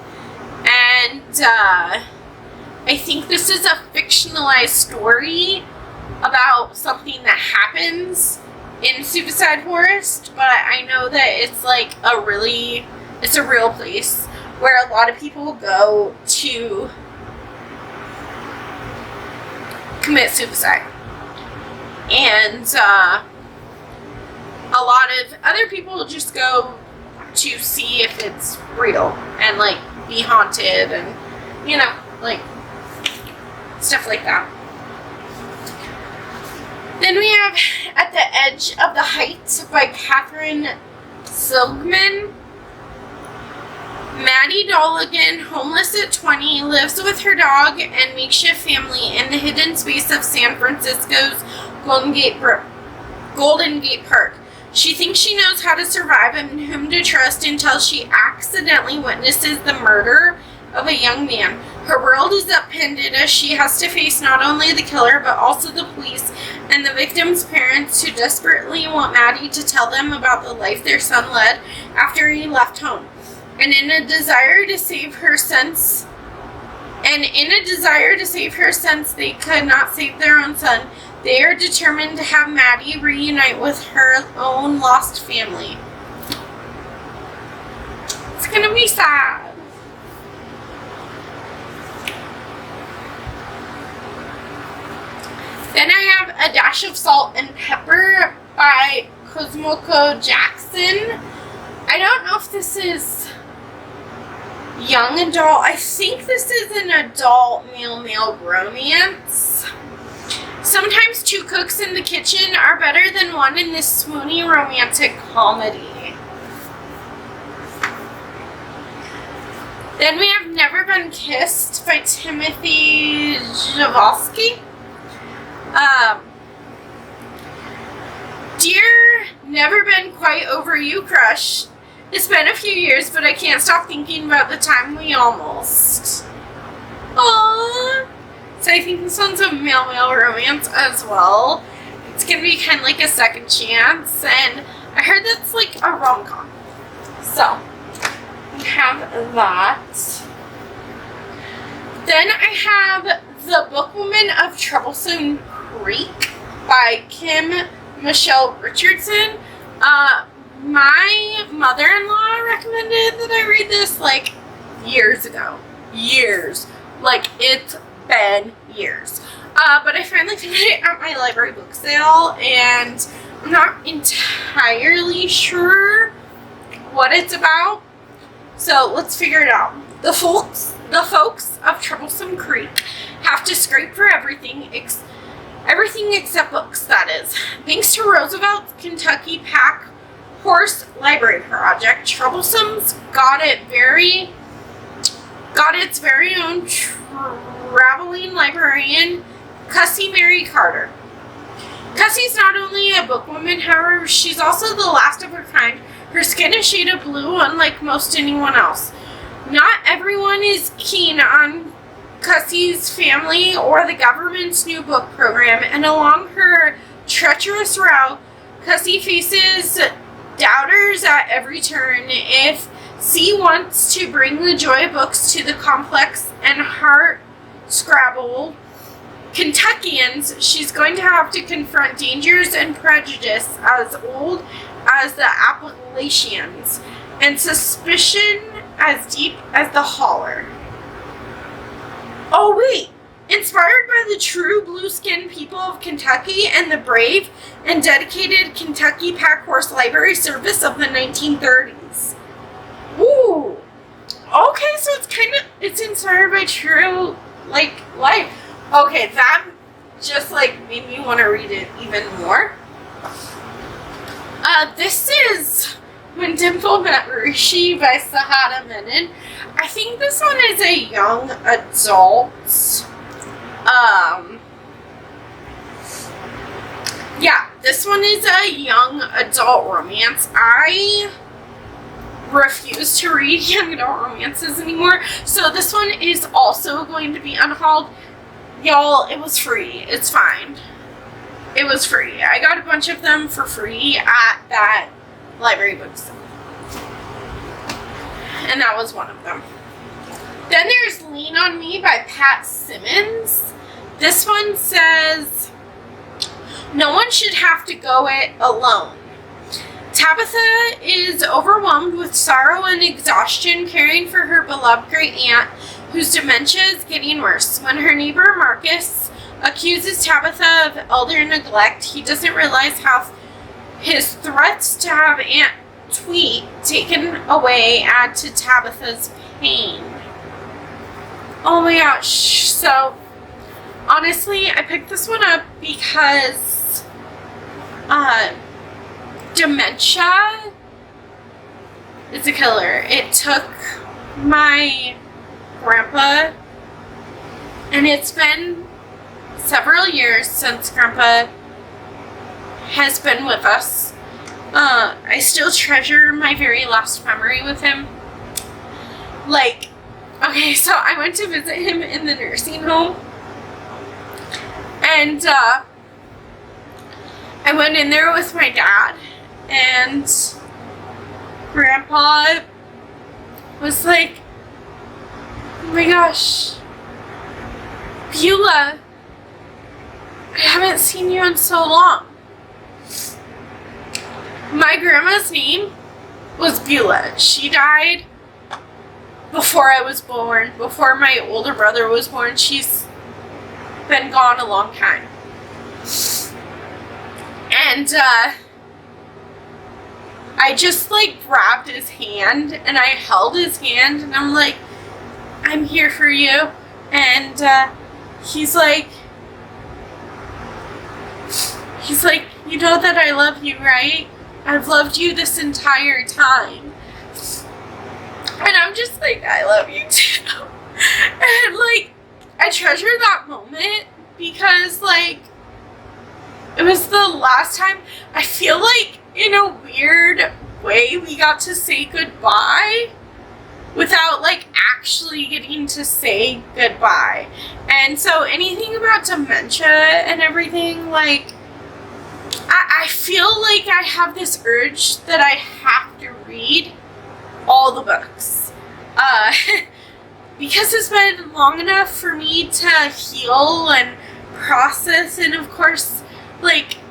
and I think this is a fictionalized story about something that happens in Suicide Forest, but I know that it's like it's a real place where a lot of people go to commit suicide. And a lot of other people just go to see if it's real and like be haunted and, you know, like stuff like that. Then we have At the Edge of the Heights by Catherine Silgman. Maddie Dolligan, homeless at 20, lives with her dog and makeshift family in the hidden space of San Francisco's Golden Gate Park. She thinks she knows how to survive and whom to trust until she accidentally witnesses the murder of a young man. Her world is upended as she has to face not only the killer but also the police and the victim's parents who desperately want Maddie to tell them about the life their son led after he left home. And in a desire to save her since they could not save their own son, they are determined to have Maddie reunite with her own lost family. It's gonna be sad. Then I have A Dash of Salt and Pepper by Cosmoko Jackson. I don't know if this is young adult. I think this is an adult male-male romance. Sometimes two cooks in the kitchen are better than one in this swoony romantic comedy. Then we have Never Been Kissed by Timothy Javolsky. Dear Never Been Quite Over You crush, it's been a few years, but I can't stop thinking about the time we almost. Aww. So I think this one's a male-male romance as well. It's gonna be kind of like a second chance, and I heard that's like a rom-com. So, we have that. Then I have The Bookwoman of Troublesome Creek by Kim Michelle Richardson. My mother-in-law recommended that I read this like years ago. Like it's been years. But I finally found it at my library book sale, and I'm not entirely sure what it's about. So let's figure it out. The folks of Troublesome Creek have to scrape for everything except books, that is. Thanks to Roosevelt's Kentucky Pack Horse Library Project, Troublesome's got it got its very own traveling librarian, Cussie Mary Carter. Cussie's not only a bookwoman, however, she's also the last of her kind. Her skin is shaded blue, unlike most anyone else. Not everyone is keen on Cussie's family or the government's new book program, and along her treacherous route, Cussie faces doubters at every turn. If C wants to bring the joy of books to the complex and heart-scrabbled Kentuckians, she's going to have to confront dangers and prejudice as old as the Appalachians, and suspicion as deep as the holler. Oh wait! Inspired by the true blue-skinned people of Kentucky and the brave and dedicated Kentucky Pack Horse Library Service of the 1930s. Ooh! Okay, so it's inspired by true, life. Okay, that just, made me want to read it even more. This is When Dimple Met Rishi by Sahada Menon. I think this one is a young adult. Yeah, this one is a young adult romance. I refuse to read young adult romances anymore, so this one is also going to be unhauled. Y'all, it was free. It's fine. It was free. I got a bunch of them for free at that library bookstore. And that was one of them. Then there's Lean on Me by Pat Simmons. This one says, no one should have to go it alone. Tabitha is overwhelmed with sorrow and exhaustion caring for her beloved great aunt, whose dementia is getting worse. When her neighbor Marcus accuses Tabitha of elder neglect, he doesn't realize how his threats to have Aunt Tweet taken away add to Tabitha's pain. Oh my gosh. So, honestly, I picked this one up because dementia is a killer. It took my grandpa, and it's been several years since Grandpa has been with us. I still treasure my very last memory with him. Okay, so I went to visit him in the nursing home, and I went in there with my dad, and Grandpa was like, oh my gosh, Beulah, I haven't seen you in so long. My grandma's name was Beulah. She died before I was born, before my older brother was born. She's been gone a long time. And I just grabbed his hand and I held his hand and I'm like, I'm here for you. And he's like, you know that I love you, right? I've loved you this entire time. And I'm just like, I love you too. And I treasure that moment because it was the last time I feel in a weird way we got to say goodbye without actually getting to say goodbye. And so anything about dementia and everything, I feel like I have this urge that I have to read all the books. Because it's been long enough for me to heal and process, and of course,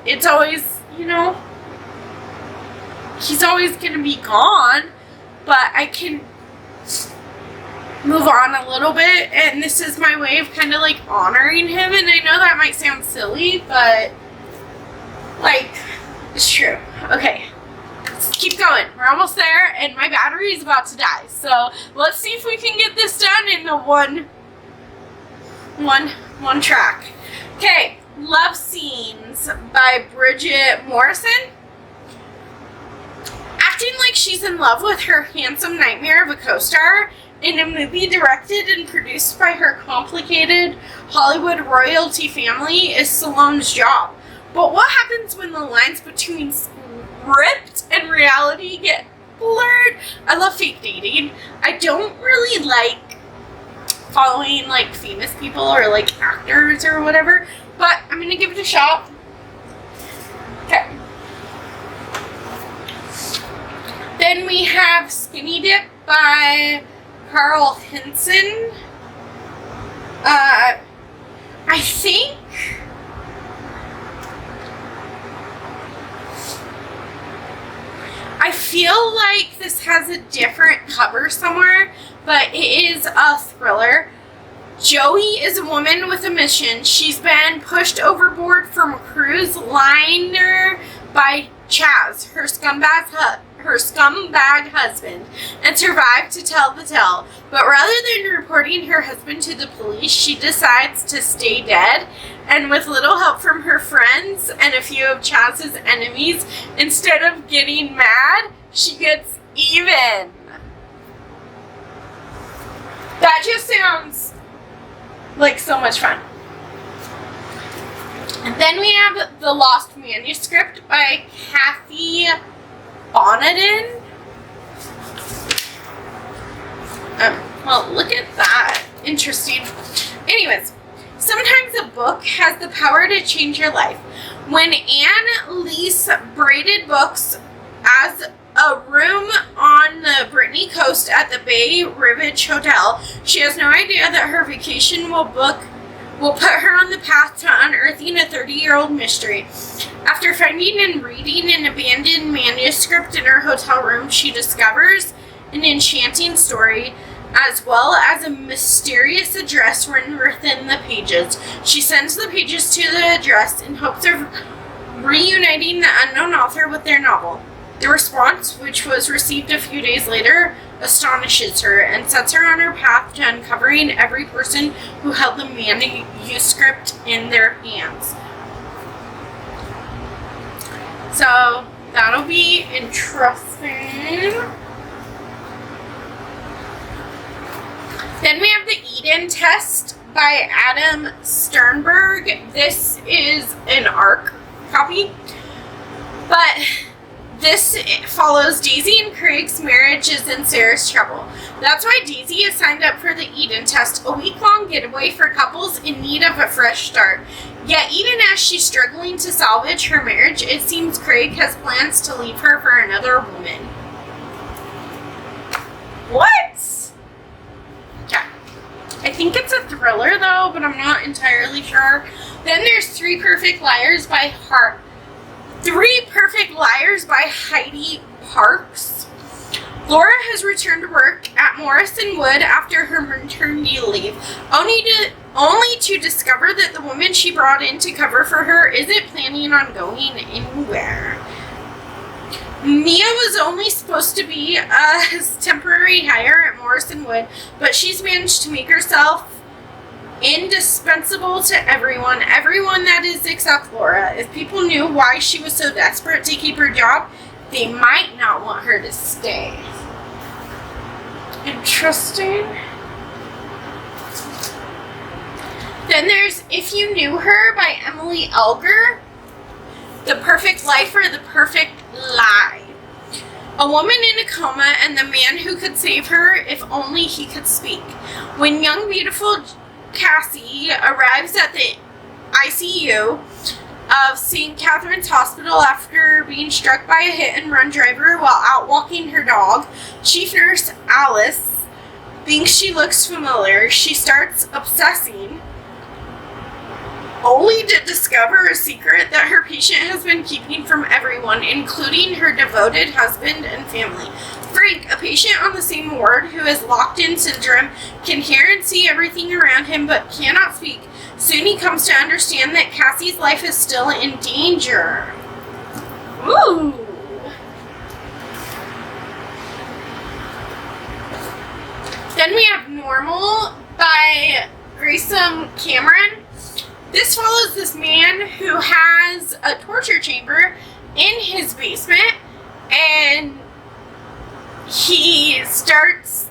it's always, he's always gonna be gone, but I can move on a little bit, and this is my way of kind of honoring him. And I know that might sound silly, but it's true. Okay, let's keep going. We're almost there, and my battery is about to die. So let's see if we can get this done in the one track. Okay, Love Scenes by Bridget Morrison. Acting like she's in love with her handsome nightmare of a co-star, in a movie directed and produced by her complicated Hollywood royalty family is Stallone's job. But what happens when the lines between script and reality get blurred? I love fake dating. I don't really like following like famous people or like actors or whatever, but I'm gonna give it a shot. Okay. Then we have Skinny Dip by Carl Hinson. I think I feel like this has a different cover somewhere, but it is a thriller. Joey is a woman with a mission. She's been pushed overboard from a cruise liner by Chaz, her scumbag husband, and survived to tell the tale. But rather than reporting her husband to the police, she decides to stay dead, and with little help from her friends and a few of Chaz's enemies, instead of getting mad, she gets even. That just sounds like so much fun. And then we have The Lost Manuscript by Kathy Bonadin. Well, look at that. Interesting. Anyways, sometimes a book has the power to change your life. When Anne Lease braided books as a room on the Brittany coast at the Bay Rivage Hotel, she has no idea that her vacation will put her on the path to unearthing a 30-year-old mystery. After finding and reading an abandoned manuscript in her hotel room, she discovers an enchanting story as well as a mysterious address written within the pages. She sends the pages to the address in hopes of reuniting the unknown author with their novel. The response, which was received a few days later, astonishes her and sets her on her path to uncovering every person who held the manuscript in their hands. So, that'll be interesting. Then we have The Eden Test by Adam Sternberg. This is an ARC copy, but this follows Daisy and Craig's marriage is in serious trouble. That's why Daisy is signed up for the Eden Test, a week-long getaway for couples in need of a fresh start. Yet even as she's struggling to salvage her marriage, it seems Craig has plans to leave her for another woman. What? Yeah. I think it's a thriller though, but I'm not entirely sure. Then there's Three Perfect Liars by Heidi Parks. Laura has returned to work at Morrison Wood after her maternity leave, only to discover that the woman she brought in to cover for her isn't planning on going anywhere. Mia was only supposed to be a temporary hire at Morrison Wood, but she's managed to make herself indispensable to everyone that is except Laura. If people knew why she was so desperate to keep her job, they might not want her to stay. Interesting. Then there's If You Knew Her by Emily Elger. The Perfect Life or The Perfect Lie. A woman in a coma and the man who could save her if only he could speak. When young, beautiful Cassie arrives at the ICU of St. Catherine's Hospital after being struck by a hit-and-run driver while out walking her dog. Chief nurse Alice thinks she looks familiar. She starts obsessing, only to discover a secret that her patient has been keeping from everyone, including her devoted husband and family. Frank, a patient on the same ward who has locked-in syndrome, can hear and see everything around him but cannot speak. Soon he comes to understand that Cassie's life is still in danger. Ooh. Then we have Normal by Grayson Cameron. This follows this man who has a torture chamber in his basement, and he starts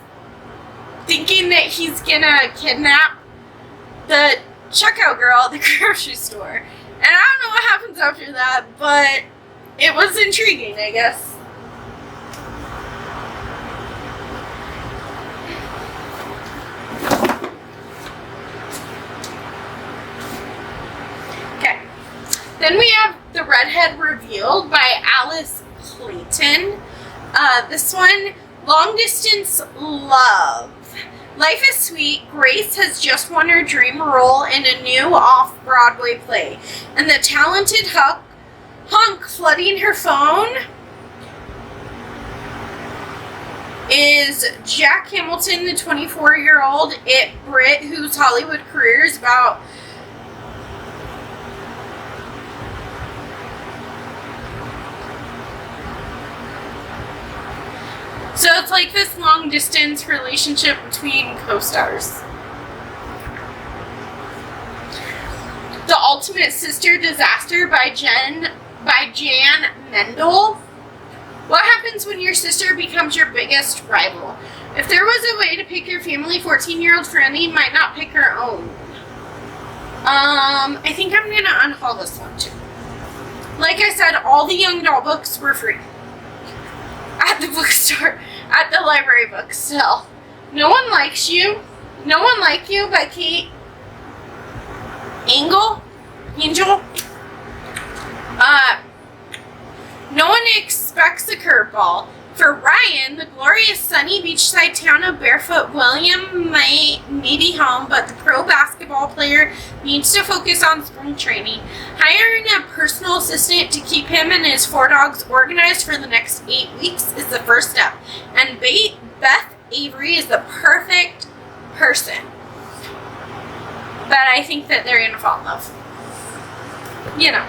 thinking that he's gonna kidnap the checkout girl at the grocery store. And I don't know what happens after that, but it was intriguing, I guess. Okay. Then we have The Redhead Revealed by Alice Clayton. This one, Long Distance Love. Life is sweet. Grace has just won her dream role in a new off-Broadway play, and the talented hunk flooding her phone is Jack Hamilton, the 24-year-old it Brit whose Hollywood career is about so it's like this long-distance relationship between co-stars. The Ultimate Sister Disaster by Jan Mendel. What happens when your sister becomes your biggest rival? If there was a way to pick your family, 14-year-old Franny might not pick her own. I think I'm gonna unhaul this one too. Like I said, all the young adult books were free at the bookstore, at the library book sale. No One Likes You. No One Like You by Kate Angel. No One Expects a Curveball. For Ryan, the glorious sunny beachside town of Barefoot William may be home, but the pro basketball player needs to focus on spring training. Hiring a personal assistant to keep him and his 4 dogs organized for the next 8 weeks is the first step. And Beth Avery is the perfect person. But I think that they're going to fall in love. You know.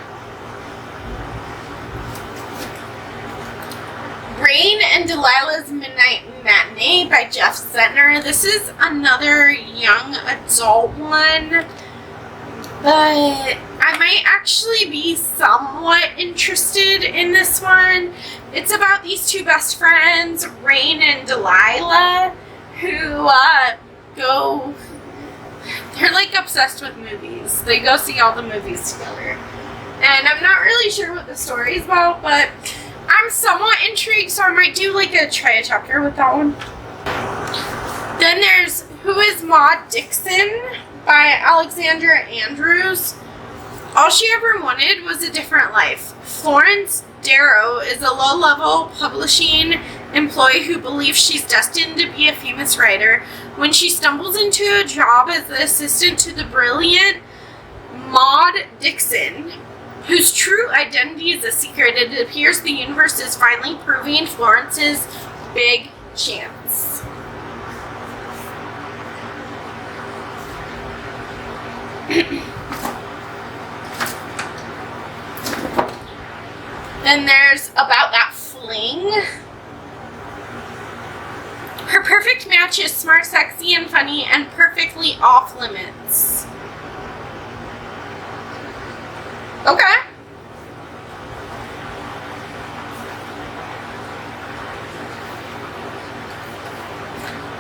Rain and Delilah's Midnight Matinee by Jeff Zentner. This is another young adult one, but I might actually be somewhat interested in this one. It's about these 2 best friends, Rain and Delilah, who they're like obsessed with movies. They go see all the movies together. And I'm not really sure what the story's about, but I'm somewhat intrigued, so I might do try a chapter with that one. Then there's Who is Maud Dixon by Alexandra Andrews. All she ever wanted was a different life. Florence Darrow is a low-level publishing employee who believes she's destined to be a famous writer. When she stumbles into a job as the assistant to the brilliant Maud Dixon, whose true identity is a secret, it appears the universe is finally proving Florence's big chance. Then there's About That Fling. Her perfect match is smart, sexy, and funny, and perfectly off limits. Okay.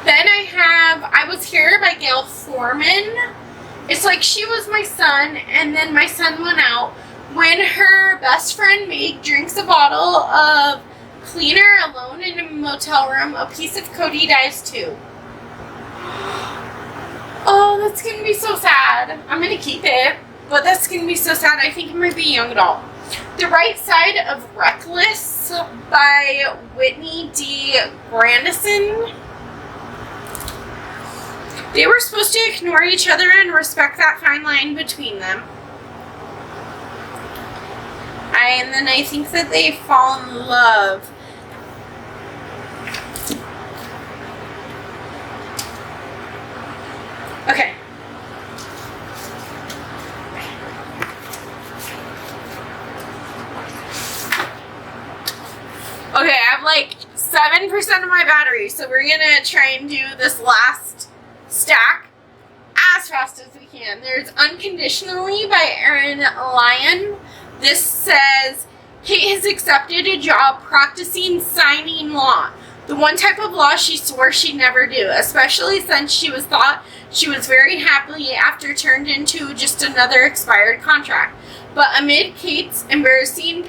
Then I have I Was Here by Gail Foreman. It's like she was my son, and then my son went out. When her best friend Meg drinks a bottle of cleaner alone in a motel room, a piece of Cody dies too. Oh, that's gonna be so sad. I'm gonna keep it, but that's gonna be so sad. I think it might be young adult. The Right Side of Reckless by Whitney D. Grandison. They were supposed to ignore each other and respect that fine line between them. And then I think that they fall in love. Okay. Okay, I have 7% of my battery, so we're gonna try and do this last stack as fast as we can. There's Unconditionally by Erin Lyon. This says, Kate has accepted a job practicing signing law. The one type of law she swore she'd never do, especially since she was thought she was very happily after turned into just another expired contract. But amid Kate's embarrassing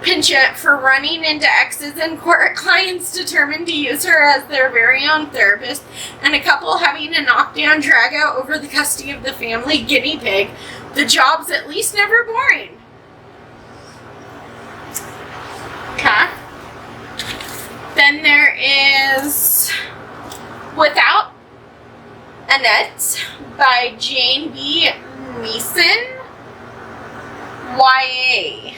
penchant for running into exes in court, clients determined to use her as their very own therapist, and a couple having a knockdown drag out over the custody of the family guinea pig, the job's at least never boring. Okay. Then there is Without Annette by Jane B. Meeson, YA.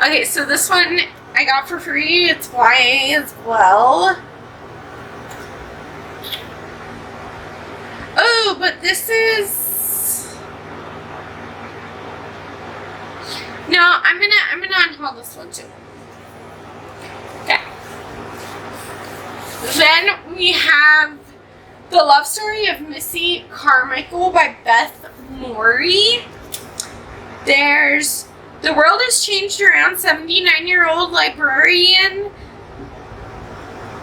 Okay, so this one I got for free. It's YA as well. Oh, but this is... No, I'm gonna unhaul this one too. Okay. Then we have The Love Story of Missy Carmichael by Beth Morey. There's The World Has Changed Around 79-year-old librarian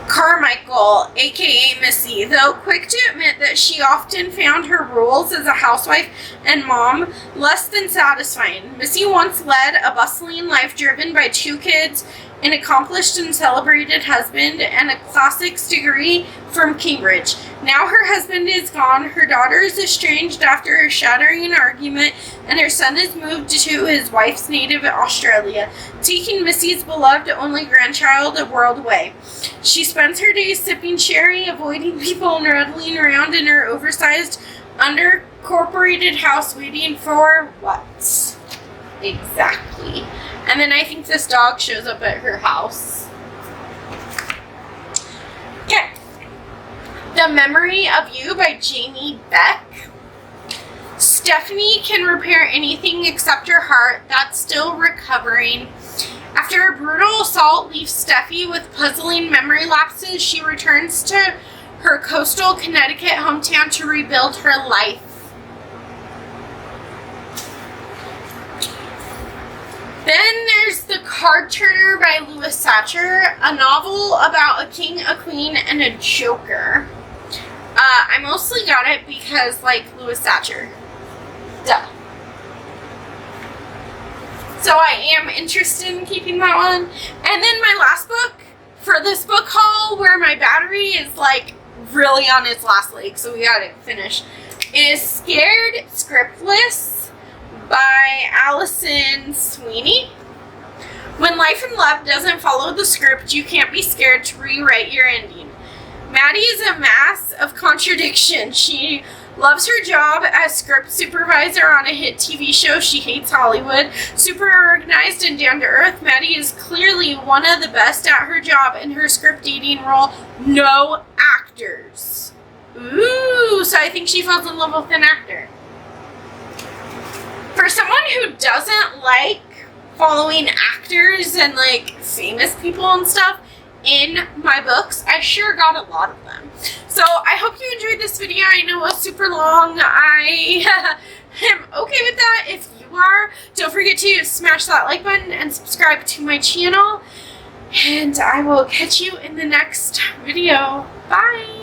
Carmichael, aka Missy, though quick to admit that she often found her roles as a housewife and mom less than satisfying. Missy once led a bustling life driven by 2 kids, an accomplished and celebrated husband, and a classics degree from Cambridge. Now her husband is gone, her daughter is estranged after a shattering argument, and her son is moved to his wife's native Australia, taking Missy's beloved only grandchild a world away. She spends her days sipping sherry, avoiding people, and rattling around in her oversized, undercorporated house, waiting for what? Exactly. And then I think this dog shows up at her house. Okay. The Memory of You by Jamie Beck. Stephanie can repair anything except her heart that's still recovering. After a brutal assault leaves Steffi with puzzling memory lapses, she returns to her coastal Connecticut hometown to rebuild her life. Then there's The Card Turner by Louis Satcher, a novel about a king, a queen, and a joker. I mostly got it because, like, Louis Satcher. Duh. So I am interested in keeping that one. And then my last book for this book haul, where my battery is, like, really on its last leg, so we gotta finish, is Scared Scriptless by Allison Sweeney. When life and love doesn't follow the script, you can't be scared to rewrite your ending. Maddie is a mass of contradiction. She loves her job as script supervisor on a hit TV show. She hates Hollywood. Super organized and down to earth, Maddie is clearly one of the best at her job in her script dating role. No actors. Ooh, so I think she falls in love with an actor. For someone who doesn't like following actors and, like, famous people and stuff in my books, I sure got a lot of them. So I hope you enjoyed this video. I know it was super long. I am okay with that. If you are, don't forget to smash that like button and subscribe to my channel. And I will catch you in the next video. Bye!